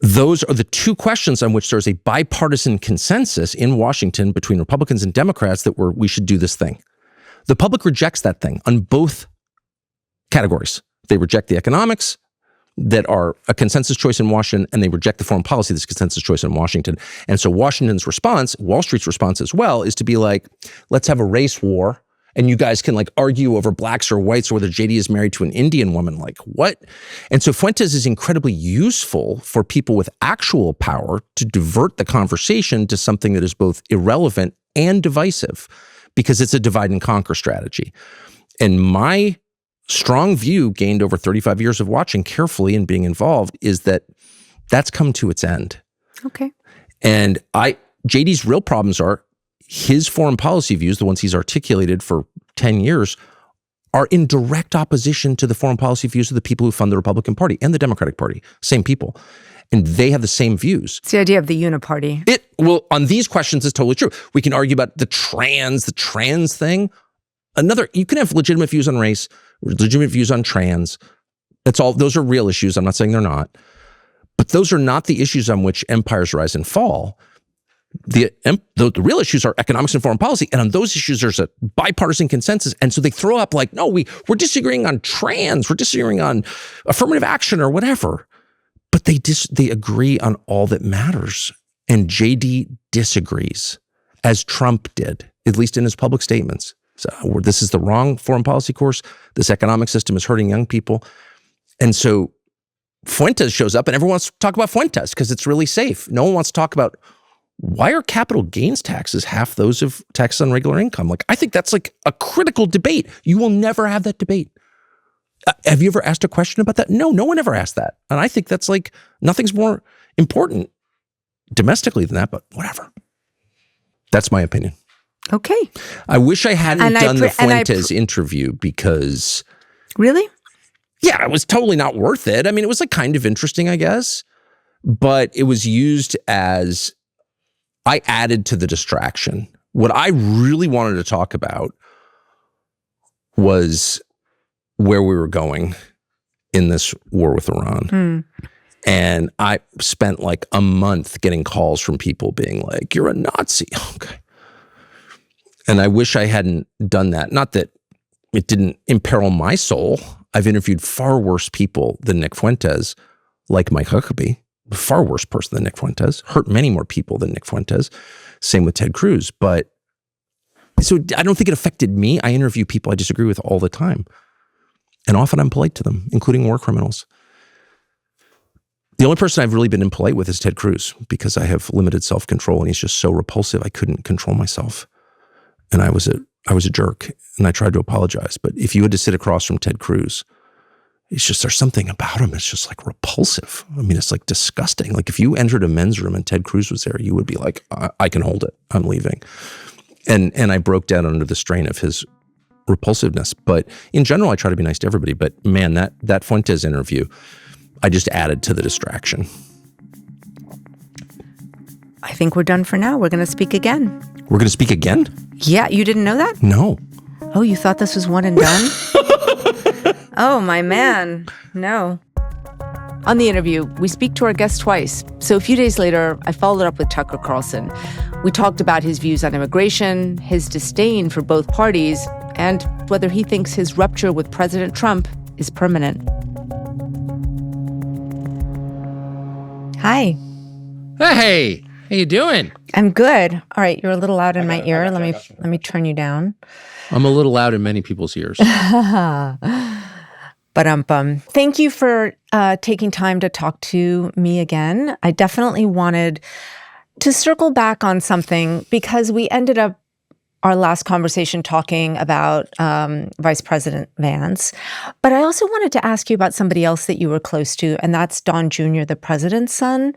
Those are the two questions on which there's a bipartisan consensus in Washington between Republicans and Democrats that we should do this thing. The public rejects that thing on both categories. They reject the economics that are a consensus choice in Washington, and they reject the foreign policy that's a consensus choice in Washington. And so Washington's response, Wall Street's response as well, is to be like, let's have a race war, and you guys can like argue over blacks or whites or whether JD is married to an Indian woman. Like, what? And so Fuentes is incredibly useful for people with actual power to divert the conversation to something that is both irrelevant and divisive, because it's a divide and conquer strategy. And my strong view, gained over 35 years of watching carefully and being involved, is that that's come to its end. Okay. And JD's real problems are his foreign policy views, the ones he's articulated for 10 years, are in direct opposition to the foreign policy views of the people who fund the Republican Party and the Democratic Party, same people. And they have the same views. It's the idea of the uniparty. Well, on these questions, it's totally true. We can argue about the trans thing. You can have legitimate views on race, legitimate views on trans. Those are real issues. I'm not saying they're not. But those are not the issues on which empires rise and fall. The real issues are economics and foreign policy. And on those issues, there's a bipartisan consensus. And so they throw up like, no, we're disagreeing on trans, we're disagreeing on affirmative action or whatever. But they agree on all that matters. And JD disagrees, as Trump did, at least in his public statements. So this is the wrong foreign policy course. This economic system is hurting young people. And so Fuentes shows up and everyone wants to talk about Fuentes because it's really safe. No one wants to talk about, why are capital gains taxes half those of taxes on regular income? Like, I think that's like a critical debate. You will never have that debate. Have you ever asked a question about that? No one ever asked that. And I think that's like, nothing's more important domestically than that, but whatever. That's my opinion. Okay. I wish I hadn't done the Fuentes interview because... Really? Yeah, it was totally not worth it. I mean, it was like kind of interesting, I guess, but it was used as I added to the distraction. What I really wanted to talk about was where we were going in this war with Iran. And I spent like a month getting calls from people being like, you're a Nazi. Okay. And I wish I hadn't done that. Not that it didn't imperil my soul. I've interviewed far worse people than Nick Fuentes, like Mike Huckabee, a far worse person than Nick Fuentes, hurt many more people than Nick Fuentes. Same with Ted Cruz. But so I don't think it affected me. I interview people I disagree with all the time. And often I'm polite to them, including war criminals. The only person I've really been impolite with is Ted Cruz, because I have limited self-control and he's just so repulsive I couldn't control myself. And I was a jerk and I tried to apologize. But if you had to sit across from Ted Cruz, it's just, there's something about him. It's just like repulsive. I mean, it's like disgusting. Like if you entered a men's room and Ted Cruz was there, you would be like, I can hold it. I'm leaving. And I broke down under the strain of his repulsiveness. But in general, I try to be nice to everybody. But man, that Fuentes interview, I just added to the distraction. I think we're done for now. We're going to speak again. We're going to speak again? Yeah, you didn't know that? No. Oh, you thought this was one and done? Oh, my man. No. On the interview, we speak to our guest twice. So a few days later, I followed up with Tucker Carlson. We talked about his views on immigration, his disdain for both parties, and whether he thinks his rupture with President Trump is permanent. Hi. Hey, how you doing? I'm good. All right, you're a little loud in my ear. Let me turn you down. I'm a little loud in many people's ears. But thank you for taking time to talk to me again. I definitely wanted to circle back on something because we ended up our last conversation talking about Vice President Vance. But I also wanted to ask you about somebody else that you were close to, and that's Don Jr., the president's son.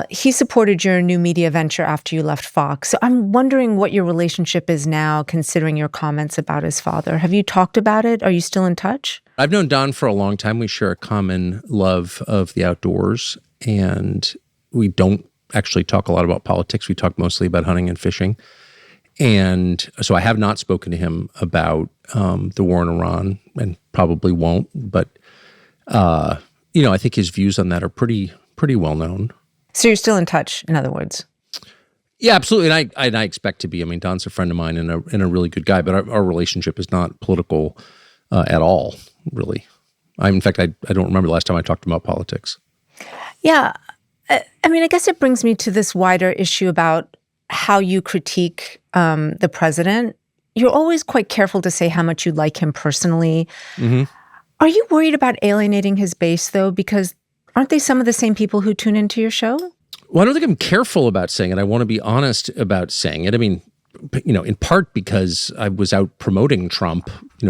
He supported your new media venture after you left Fox. So I'm wondering what your relationship is now, considering your comments about his father. Have you talked about it? Are you still in touch? I've known Don for a long time. We share a common love of the outdoors, and we don't actually talk a lot about politics. We talk mostly about hunting and fishing. And so I have not spoken to him about the war in Iran, and probably won't. But, I think his views on that are pretty well known. So you're still in touch, in other words? Yeah, absolutely. And I expect to be. I mean, Don's a friend of mine and a really good guy, but our relationship is not political at all, really. In fact, I don't remember the last time I talked about politics. Yeah. I mean, I guess it brings me to this wider issue about how you critique the president. You're always quite careful to say how much you like him personally. Mm-hmm. Are you worried about alienating his base, though? Because aren't they some of the same people who tune into your show? Well, I don't think I'm careful about saying it. I want to be honest about saying it. I mean, in part because I was out promoting Trump,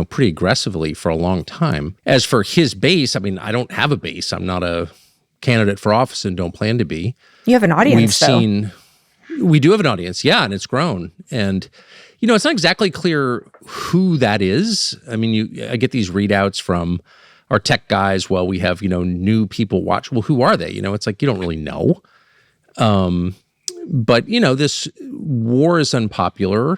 pretty aggressively for a long time. As for his base, I mean, I don't have a base. I'm not a candidate for office and don't plan to be. You have an audience, We do have an audience, yeah, and it's grown. And, it's not exactly clear who that is. I mean, I get these readouts from our tech guys. Well, we have, new people watch. Well, who are they? It's like you don't really know. But, this war is unpopular.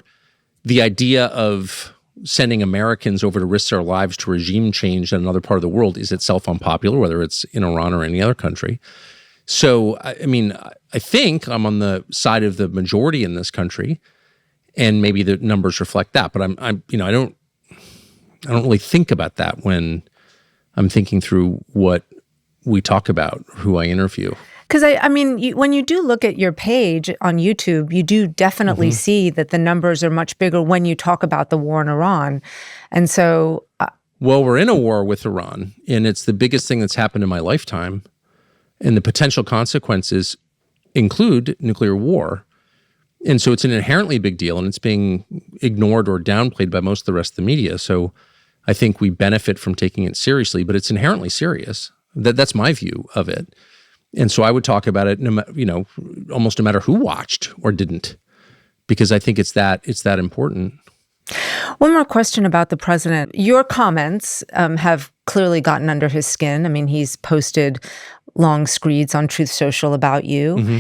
The idea of sending Americans over to risk their lives to regime change in another part of the world is itself unpopular, whether it's in Iran or any other country. So, I mean, I think I'm on the side of the majority in this country, and maybe the numbers reflect that. But I don't really think about that when I'm thinking through what we talk about, who I interview. Because when you do look at your page on YouTube, you do definitely see that the numbers are much bigger when you talk about the war in Iran. And so... well, we're in a war with Iran, and it's the biggest thing that's happened in my lifetime. And the potential consequences include nuclear war. And so it's an inherently big deal, and it's being ignored or downplayed by most of the rest of the media. So I think we benefit from taking it seriously, but it's inherently serious. That's my view of it. And so I would talk about it, almost no matter who watched or didn't, because I think it's that important. One more question about the president. Your comments have clearly gotten under his skin. I mean, he's posted long screeds on Truth Social about you. Mm-hmm.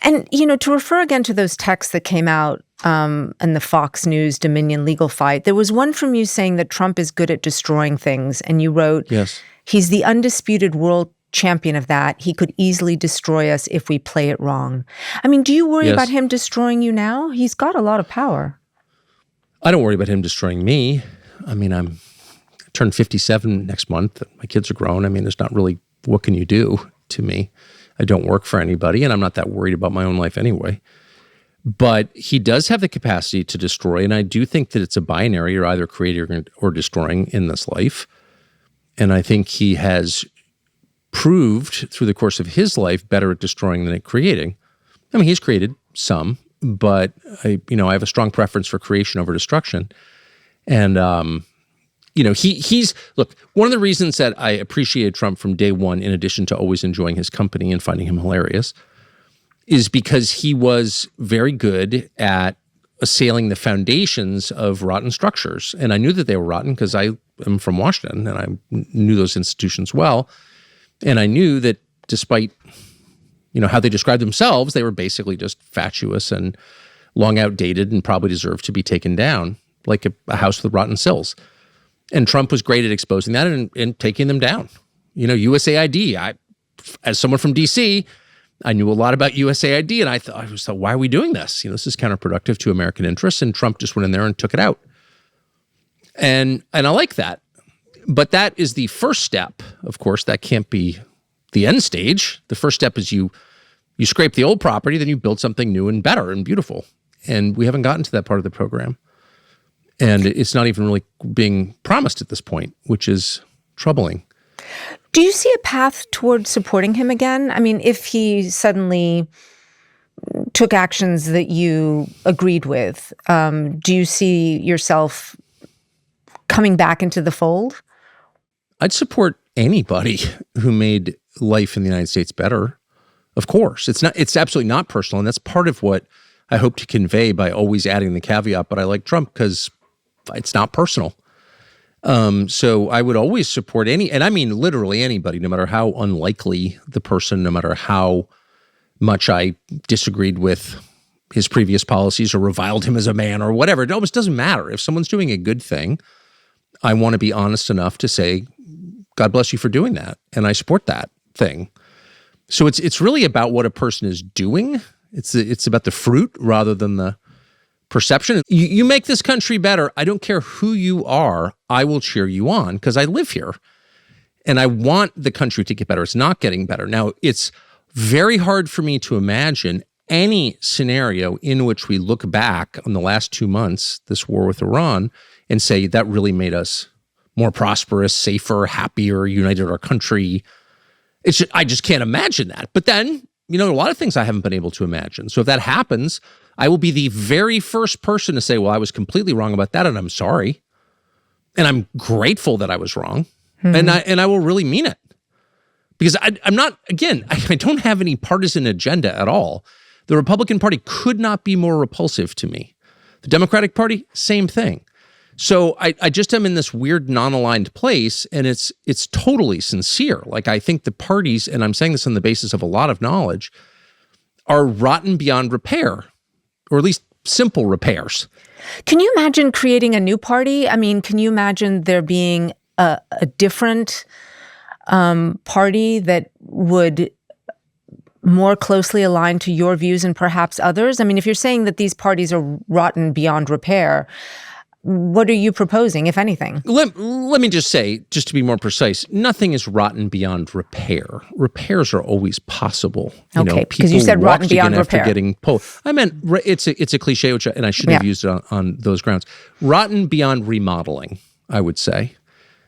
And, to refer again to those texts that came out in the Fox News Dominion legal fight, there was one from you saying that Trump is good at destroying things. And you wrote, yes, he's the undisputed world champion of that. He could easily destroy us if we play it wrong. I mean, do you worry about him destroying you now? He's got a lot of power. I don't worry about him destroying me. I mean, I turned 57 next month. My kids are grown. I mean, there's not really, what can you do to me? I don't work for anybody, and I'm not that worried about my own life anyway. But he does have the capacity to destroy, and I do think that it's a binary. You're either creating or destroying in this life. And I think he has proved through the course of his life better at destroying than at creating. I mean, he's created some, but I have a strong preference for creation over destruction. And, he's look, one of the reasons that I appreciated Trump from day one, in addition to always enjoying his company and finding him hilarious, is because he was very good at assailing the foundations of rotten structures. And I knew that they were rotten because I am from Washington and I knew those institutions well. And I knew that despite, how they described themselves, they were basically just fatuous and long outdated and probably deserved to be taken down, like a house with rotten sills. And Trump was great at exposing that and taking them down. USAID, as someone from D.C., I knew a lot about USAID, and I thought, why are we doing this? This is counterproductive to American interests, and Trump just went in there and took it out. And I like that. But that is the first step. Of course, that can't be the end stage. The first step is you scrape the old property, then you build something new and better and beautiful. And we haven't gotten to that part of the program. And it's not even really being promised at this point, which is troubling. Do you see a path toward supporting him again? I mean, if he suddenly took actions that you agreed with, do you see yourself coming back into the fold? I'd support anybody who made life in the United States better. Of course, it's absolutely not personal. And that's part of what I hope to convey by always adding the caveat, but I like Trump because it's not personal. So I would always support and I mean literally anybody, no matter how unlikely the person, no matter how much I disagreed with his previous policies or reviled him as a man or whatever. It almost doesn't matter. If someone's doing a good thing, I want to be honest enough to say, God bless you for doing that. And I support that thing. So it's really about what a person is doing. It's about the fruit rather than the perception. You make this country better. I don't care who you are. I will cheer you on because I live here. And I want the country to get better. It's not getting better. Now, it's very hard for me to imagine any scenario in which we look back on the last 2 months, this war with Iran, and say that really made us more prosperous, safer, happier, united our country. I just can't imagine that. But then, a lot of things I haven't been able to imagine. So if that happens, I will be the very first person to say, well, I was completely wrong about that, and I'm sorry. And I'm grateful that I was wrong. Mm-hmm. And I will really mean it. Because I'm not, again, I don't have any partisan agenda at all. The Republican Party could not be more repulsive to me. The Democratic Party, same thing. So I just am in this weird non-aligned place, and it's totally sincere. Like, I think the parties, and I'm saying this on the basis of a lot of knowledge, are rotten beyond repair, or at least simple repairs. Can you imagine creating a new party? I mean, can you imagine there being a different party that would more closely align to your views and perhaps others? I mean, if you're saying that these parties are rotten beyond repair, what are you proposing, if anything? Let me just say, just to be more precise, nothing is rotten beyond repair. Repairs are always possible. Okay, because you said rotten beyond repair. After getting pulled. I meant it's a cliche, and I shouldn't have used it on those grounds. Rotten beyond remodeling, I would say.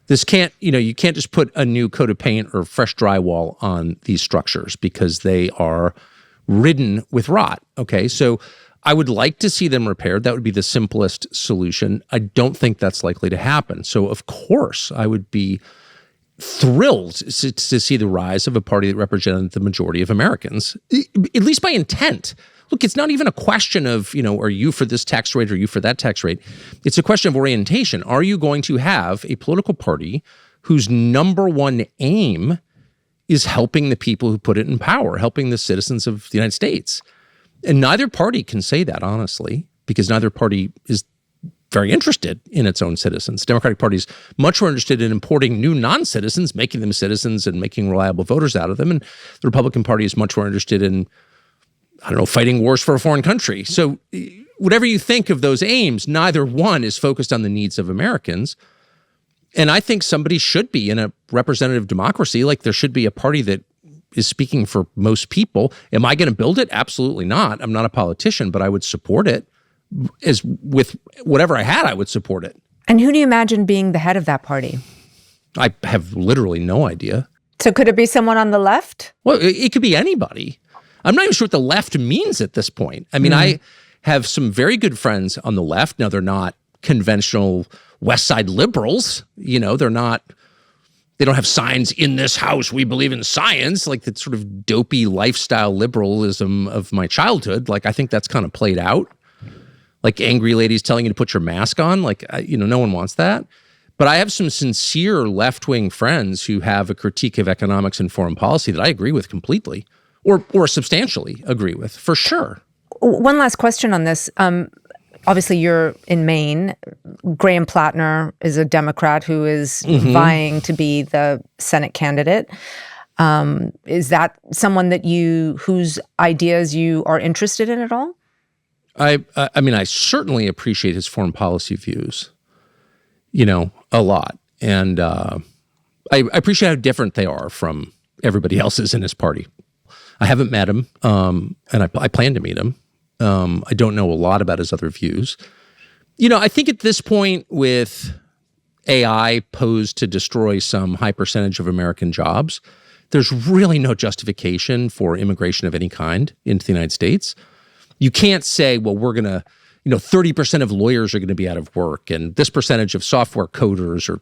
This can't, you can't just put a new coat of paint or fresh drywall on these structures because they are ridden with rot. Okay, so I would like to see them repaired. That would be the simplest solution. I don't think that's likely to happen. So, of course, I would be thrilled to see the rise of a party that represented the majority of Americans, at least by intent. look, it's not even a question of, are you for this tax rate or are you for that tax rate? It's a question of orientation. Are you going to have a political party whose number one aim is helping the people who put it in power, helping the citizens of the United States? And neither party can say that, honestly, because neither party is very interested in its own citizens. The Democratic Party is much more interested in importing new non-citizens, making them citizens and making reliable voters out of them. And the Republican Party is much more interested in, fighting wars for a foreign country. So whatever you think of those aims, neither one is focused on the needs of Americans. And I think somebody should be in a representative democracy, like there should be a party that is speaking for most people. Am I going to build it? Absolutely not. I'm not a politician, but I would support it. As with whatever I had, I would support it. And who do you imagine being the head of that party? I have literally no idea. So could it be someone on the left? Well, it could be anybody. I'm not even sure what the left means at this point. I mean, I have some very good friends on the left. Now, they're not conventional West Side liberals. They're not, they don't have signs in this house, we believe in science, like the sort of dopey lifestyle liberalism of my childhood. Like, I think that's kind of played out. Like angry ladies telling you to put your mask on. Like, no one wants that. But I have some sincere left-wing friends who have a critique of economics and foreign policy that I agree with completely, or substantially agree with, for sure. One last question on this. Obviously, you're in Maine. Graham Plattner is a Democrat who is vying to be the Senate candidate. Is that someone that whose ideas you are interested in at all? I mean, I certainly appreciate his foreign policy views, a lot. And I appreciate how different they are from everybody else's in his party. I haven't met him, and I plan to meet him. I don't know a lot about his other views. I think at this point, with AI posed to destroy some high percentage of American jobs, there's really no justification for immigration of any kind into the United States. You can't say, well, we're going to, 30% of lawyers are going to be out of work and this percentage of software coders or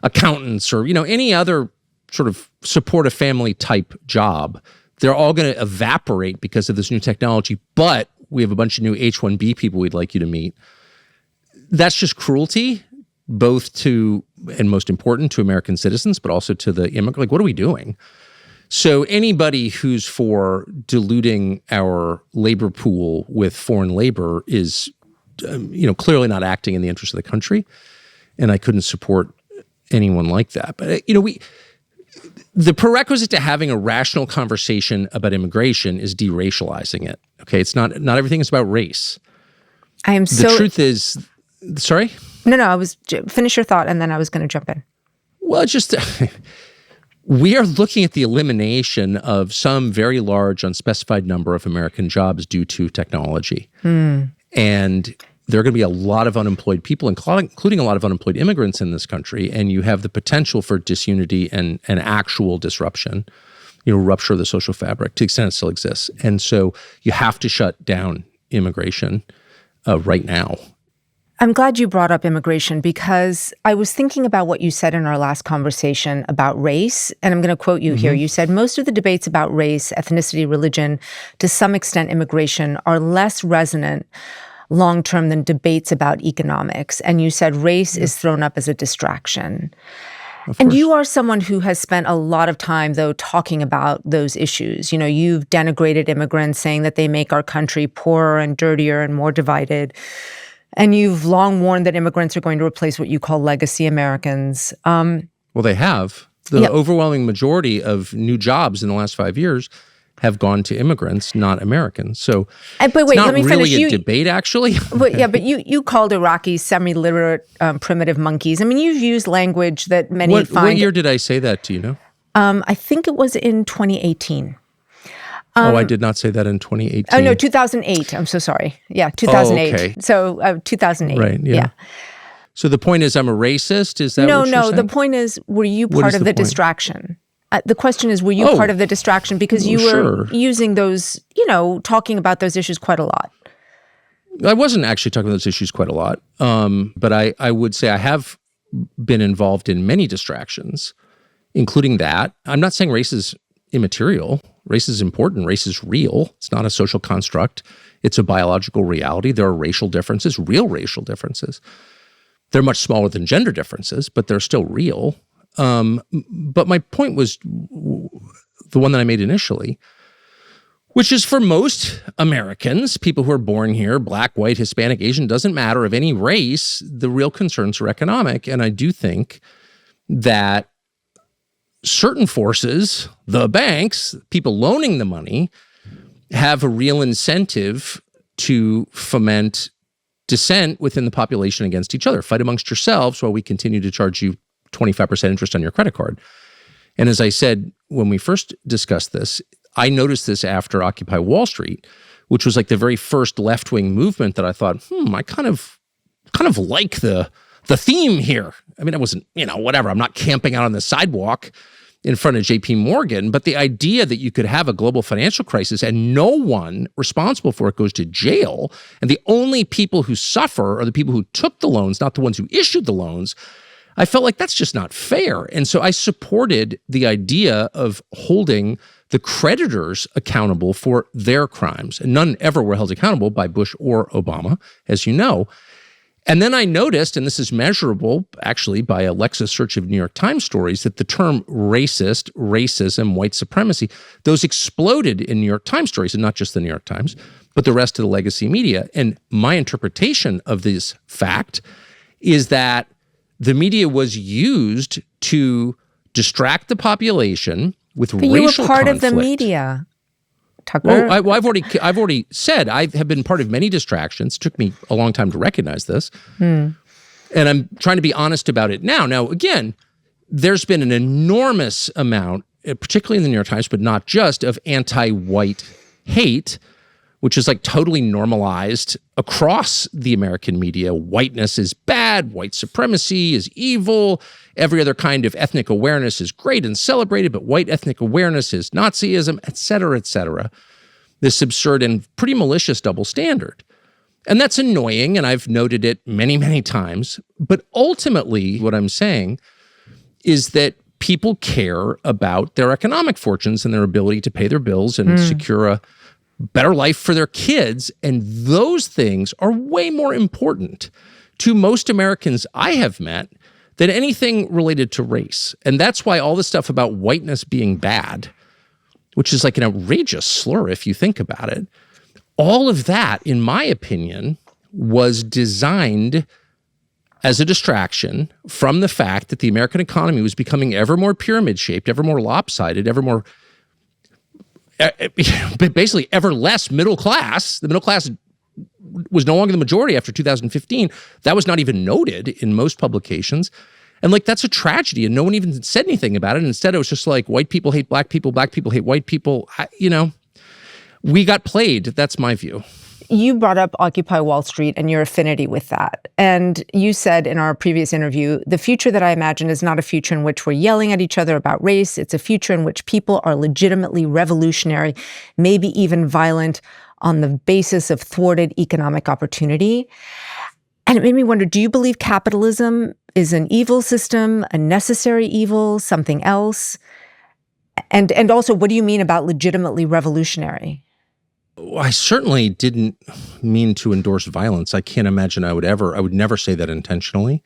accountants or, any other sort of support a family type job. They're all going to evaporate because of this new technology, but we have a bunch of new H-1B people we'd like you to meet. That's just cruelty, both to, and most important, to American citizens, but also to the immigrant. Like, what are we doing? So anybody who's for diluting our labor pool with foreign labor is, clearly not acting in the interest of the country. And I couldn't support anyone like that. But, the prerequisite to having a rational conversation about immigration is deracializing it. Okay, it's not everything is about race. The truth is, sorry? No, finish your thought and then I was going to jump in. Well, just we are looking at the elimination of some very large unspecified number of American jobs due to technology. And there are going to be a lot of unemployed people, including a lot of unemployed immigrants in this country, and you have the potential for disunity and actual disruption, rupture of the social fabric to the extent it still exists. And so you have to shut down immigration right now. I'm glad you brought up immigration because I was thinking about what you said in our last conversation about race, and I'm going to quote you here. You said, most of the debates about race, ethnicity, religion, to some extent immigration, are less resonant long-term than debates about economics. And you said race is thrown up as a distraction. And you are someone who has spent a lot of time, though, talking about those issues. You've denigrated immigrants, saying that they make our country poorer and dirtier and more divided. And you've long warned that immigrants are going to replace what you call legacy Americans. Well, they have. The overwhelming majority of new jobs in the last 5 years have gone to immigrants, not Americans. So but wait, it's not let me really finish. a debate, actually. But you called Iraqis semi-literate primitive monkeys. I mean, you've used language that many find... What year did I say that, do you know? I think it was in 2018. I did not say that in 2018. Oh, no, 2008. I'm so sorry. Yeah, 2008. Oh, okay. So 2008. Right, yeah. So the point is I'm a racist? Is that what you're saying? No, the point is, were you part of the distraction? The question is, were you part of the distraction? Because you were using those, talking about those issues quite a lot. I wasn't actually talking about those issues quite a lot. But I would say I have been involved in many distractions, including that. I'm not saying race is immaterial. Race is important. Race is real. It's not a social construct. It's a biological reality. There are racial differences, real racial differences. They're much smaller than gender differences, but they're still real. But my point was the one that I made initially, which is for most Americans, people who are born here, Black, white, Hispanic, Asian, doesn't matter, of any race, the real concerns are economic. And I do think that certain forces, the banks, people loaning the money, have a real incentive to foment dissent within the population against each other. Fight amongst yourselves while we continue to charge you 25% interest on your credit card. And as I said, when we first discussed this, I noticed this after Occupy Wall Street, which was like the very first left-wing movement that I thought, I kind of like the theme here. I mean, it wasn't, whatever. I'm not camping out on the sidewalk in front of JP Morgan, but the idea that you could have a global financial crisis and no one responsible for it goes to jail, and the only people who suffer are the people who took the loans, not the ones who issued the loans, I felt like that's just not fair. And so I supported the idea of holding the creditors accountable for their crimes. And none ever were held accountable by Bush or Obama, as you know. And then I noticed, and this is measurable actually by a Lexis search of New York Times stories, that the term racist, racism, white supremacy, those exploded in New York Times stories, and not just the New York Times, but the rest of the legacy media. And my interpretation of this fact is that the media was used to distract the population with racial conflict. You were part of the media, Tucker. Well, I've already said I have been part of many distractions. It took me a long time to recognize this. And I'm trying to be honest about it now. Now, again, there's been an enormous amount, particularly in the New York Times, but not just, of anti-white hate, which is like totally normalized across the American media. Whiteness is bad. White supremacy is evil. Every other kind of ethnic awareness is great and celebrated, but white ethnic awareness is Nazism, et cetera, et cetera. This absurd and pretty malicious double standard. And that's annoying, and I've noted it many, many times. But ultimately, what I'm saying is that people care about their economic fortunes and their ability to pay their bills and secure a better life for their kids. And those things are way more important to most Americans I have met than anything related to race. And that's why all this stuff about whiteness being bad, which is like an outrageous slur if you think about it, all of that, in my opinion, was designed as a distraction from the fact that the American economy was becoming ever more pyramid-shaped, ever more lopsided, ever more basically ever less middle class. The middle class was no longer the majority after 2015. That was not even noted in most publications. And like, that's a tragedy. And no one even said anything about it. And instead, it was just like, white people hate black people hate white people. We got played. That's my view. You brought up Occupy Wall Street and your affinity with that. And you said in our previous interview, the future that I imagine is not a future in which we're yelling at each other about race. It's a future in which people are legitimately revolutionary, maybe even violent, on the basis of thwarted economic opportunity. And it made me wonder, do you believe capitalism is an evil system, a necessary evil, something else? And also, what do you mean about legitimately revolutionary? I certainly didn't mean to endorse violence. I can't imagine I would never say that intentionally.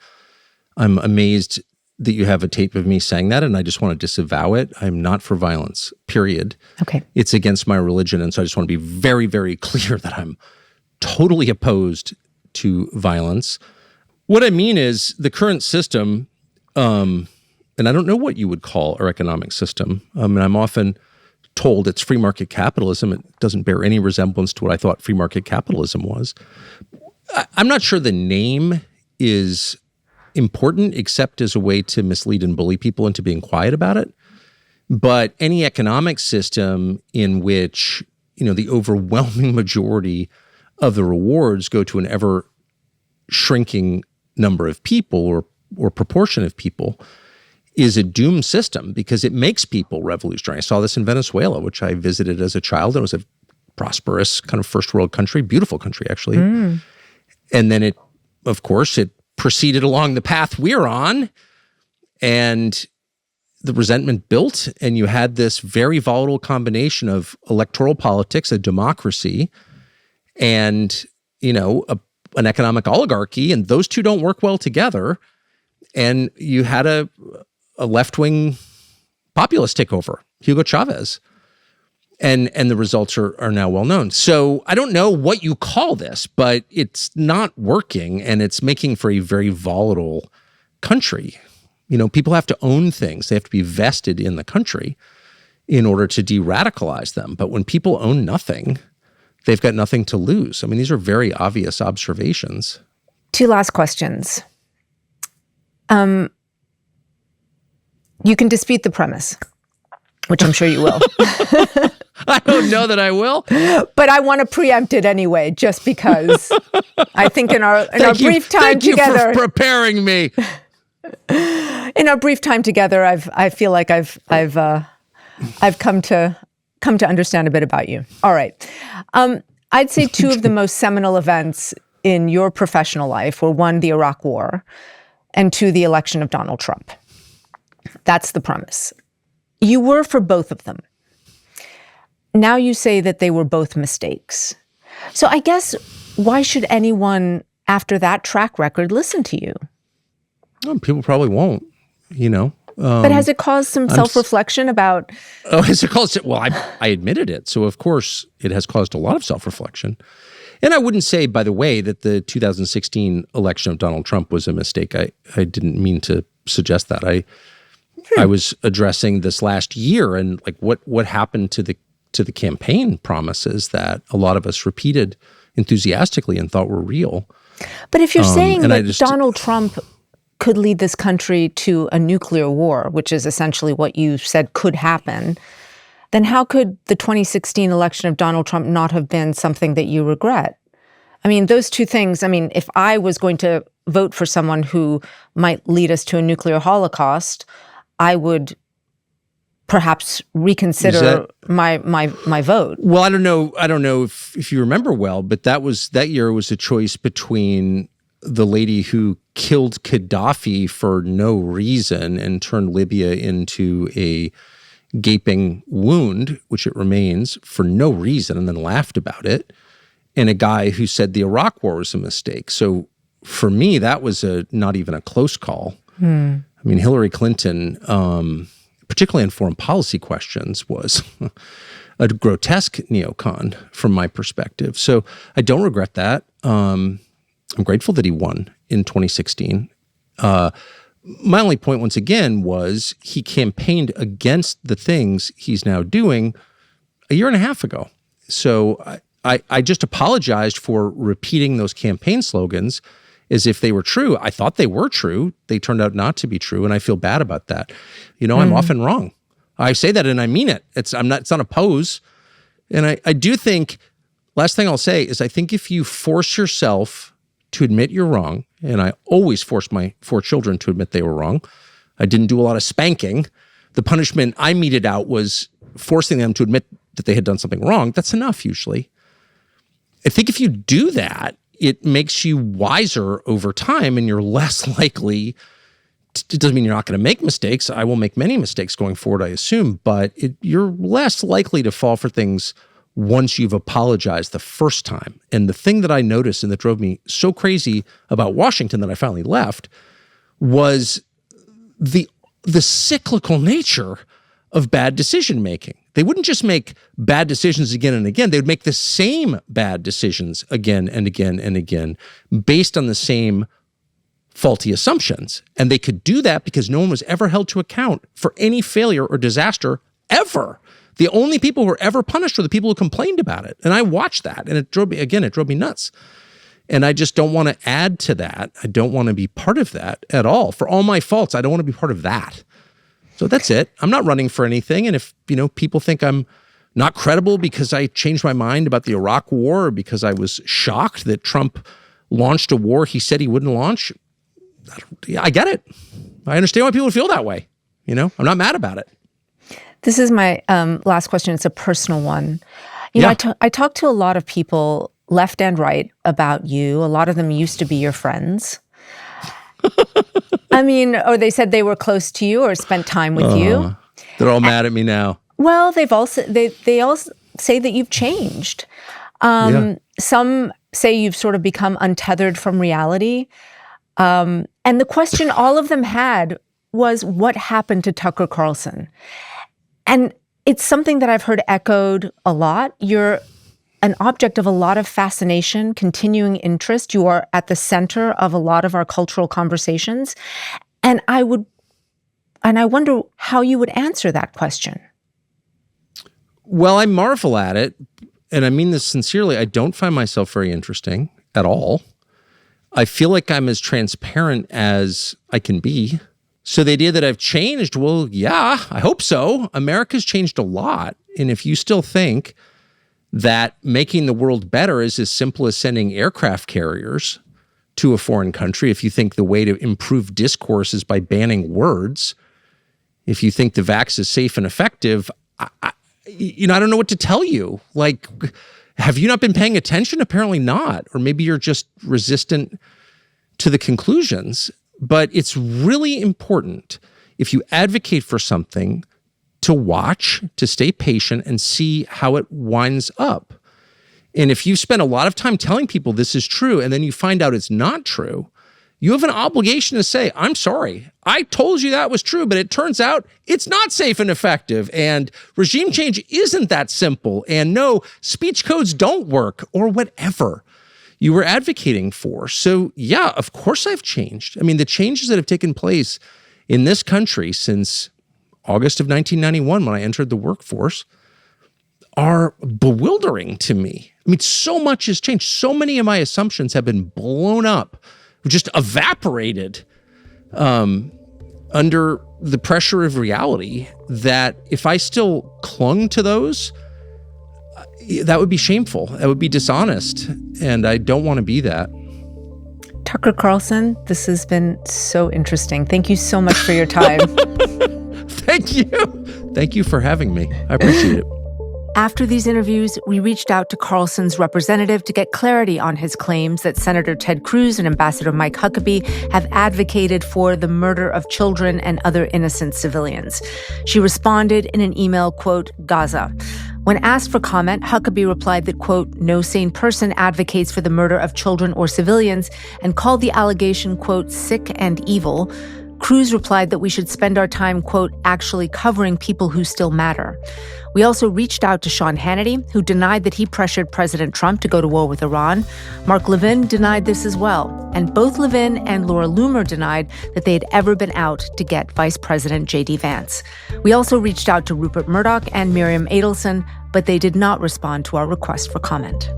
I'm amazed that you have a tape of me saying that, and I just want to disavow it. I'm not for violence, period. Okay. It's against my religion, and so I just want to be very, very clear that I'm totally opposed to violence. What I mean is the current system, and I don't know what you would call our economic system. I'm often told it's free market capitalism. It doesn't bear any resemblance to what I thought free market capitalism was. I'm not sure the name is important except as a way to mislead and bully people into being quiet about it. But any economic system in which, the overwhelming majority of the rewards go to an ever shrinking number of people or proportion of people is a doomed system because it makes people revolutionary. I saw this in Venezuela, which I visited as a child. It was a prosperous kind of first world country, beautiful country, actually. And then it proceeded along the path we're on. And the resentment built, and you had this very volatile combination of electoral politics, a democracy, and, an economic oligarchy, and those two don't work well together. And you had a left-wing populist takeover, Hugo Chavez. And the results are now well known. So I don't know what you call this, but it's not working, and it's making for a very volatile country. People have to own things. They have to be vested in the country in order to de-radicalize them. But when people own nothing, they've got nothing to lose. I mean, these are very obvious observations. 2 last questions. You can dispute the premise, which I'm sure you will. I don't know that I will. But I want to preempt it anyway, just because I think in our brief time together. Thank you for preparing me. In our brief time together, I feel like I've come to understand a bit about you. All right. I'd say 2 of the most seminal events in your professional life were 1, the Iraq War, and 2, the election of Donald Trump. That's the premise. You were for both of them. Now you say that they were both mistakes. So I guess why should anyone after that track record listen to you? Well, people probably won't, But has it caused some self-reflection about... Oh, has it caused... Well, I admitted it. So, of course, it has caused a lot of self-reflection. And I wouldn't say, by the way, that the 2016 election of Donald Trump was a mistake. I didn't mean to suggest that. I was addressing this last year and what happened to the campaign promises that a lot of us repeated enthusiastically and thought were real. But if you're saying that Donald Trump could lead this country to a nuclear war, which is essentially what you said could happen, then how could the 2016 election of Donald Trump not have been something that you regret? I mean, those 2 things, if I was going to vote for someone who might lead us to a nuclear holocaust, I would perhaps reconsider my vote. Well, I don't know if you remember well, but that year was a choice between the lady who killed Gaddafi for no reason and turned Libya into a gaping wound, which it remains, for no reason, and then laughed about it, and a guy who said the Iraq War was a mistake. So for me, that was not even a close call. Hillary Clinton, particularly on foreign policy questions, was a grotesque neocon from my perspective. So I don't regret that. I'm grateful that he won in 2016. My only point, once again, was he campaigned against the things he's now doing a year and a half ago. So I just apologized for repeating those campaign slogans as if they were true. I thought they were true. They turned out not to be true, and I feel bad about that. I'm often wrong. I say that and I mean it. It's not a pose. And I do think, last thing I'll say is I think if you force yourself to admit you're wrong, and I always forced my 4 children to admit they were wrong. I didn't do a lot of spanking. The punishment I meted out was forcing them to admit that they had done something wrong. That's enough, usually. I think if you do that, it makes you wiser over time, and you're less likely... It doesn't mean you're not going to make mistakes. I will make many mistakes going forward, I assume, but you're less likely to fall for things once you've apologized the first time. And the thing that I noticed and that drove me so crazy about Washington that I finally left was the cyclical nature of bad decision making. They wouldn't just make bad decisions again and again. They would make the same bad decisions again and again and again based on the same faulty assumptions. And they could do that because no one was ever held to account for any failure or disaster ever. The only people who were ever punished were the people who complained about it. And I watched that, and it drove me nuts. And I just don't want to add to that. I don't want to be part of that at all. For all my faults, I don't want to be part of that. So that's it. I'm not running for anything. And if, people think I'm not credible because I changed my mind about the Iraq War or because I was shocked that Trump launched a war he said he wouldn't launch, I get it. I understand why people feel that way. I'm not mad about it. This is my last question. It's a personal one. I talk to a lot of people, left and right, about you. A lot of them used to be your friends. I mean, or they said they were close to you or spent time with you. They're all mad at me now. Well, they all say that you've changed. Some say you've sort of become untethered from reality. And the question all of them had was, what happened to Tucker Carlson? And it's something that I've heard echoed a lot. You're an object of a lot of fascination, continuing interest. You are at the center of a lot of our cultural conversations. And I wonder how you would answer that question. Well, I marvel at it, and I mean this sincerely. I don't find myself very interesting at all. I feel like I'm as transparent as I can be. So the idea that I've changed, well, yeah, I hope so. America's changed a lot. And if you still think that making the world better is as simple as sending aircraft carriers to a foreign country, if you think the way to improve discourse is by banning words, if you think the vax is safe and effective, I don't know what to tell you. Like, have you not been paying attention? Apparently not. Or maybe you're just resistant to the conclusions. But it's really important, if you advocate for something, to watch, to stay patient, and see how it winds up. And if you spend a lot of time telling people this is true, and then you find out it's not true, you have an obligation to say, I'm sorry, I told you that was true, but it turns out it's not safe and effective, and regime change isn't that simple, and no, speech codes don't work, or whatever you were advocating for. So yeah, of course I've changed. I mean, the changes that have taken place in this country since August of 1991, when I entered the workforce, are bewildering to me. I mean, so much has changed. So many of my assumptions have been blown up, just evaporated under the pressure of reality, that if I still clung to those, that would be shameful. That would be dishonest. And I don't want to be that. Tucker Carlson, this has been so interesting. Thank you so much for your time. Thank you. Thank you for having me. I appreciate it. After these interviews, we reached out to Carlson's representative to get clarity on his claims that Senator Ted Cruz and Ambassador Mike Huckabee have advocated for the murder of children and other innocent civilians. She responded in an email, quote, Gaza. When asked for comment, Huckabee replied that, quote, no sane person advocates for the murder of children or civilians, and called the allegation, quote, sick and evil. Cruz replied that we should spend our time, quote, actually covering people who still matter. We also reached out to Sean Hannity, who denied that he pressured President Trump to go to war with Iran. Mark Levin denied this as well. And both Levin and Laura Loomer denied that they had ever been out to get Vice President JD Vance. We also reached out to Rupert Murdoch and Miriam Adelson, but they did not respond to our request for comment.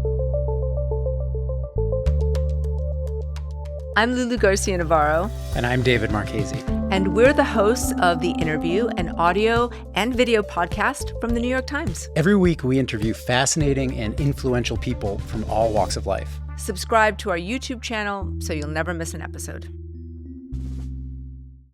I'm Lulu Garcia-Navarro. And I'm David Marchese. And we're the hosts of The Interview, an audio and video podcast from the New York Times. Every week, we interview fascinating and influential people from all walks of life. Subscribe to our YouTube channel so you'll never miss an episode.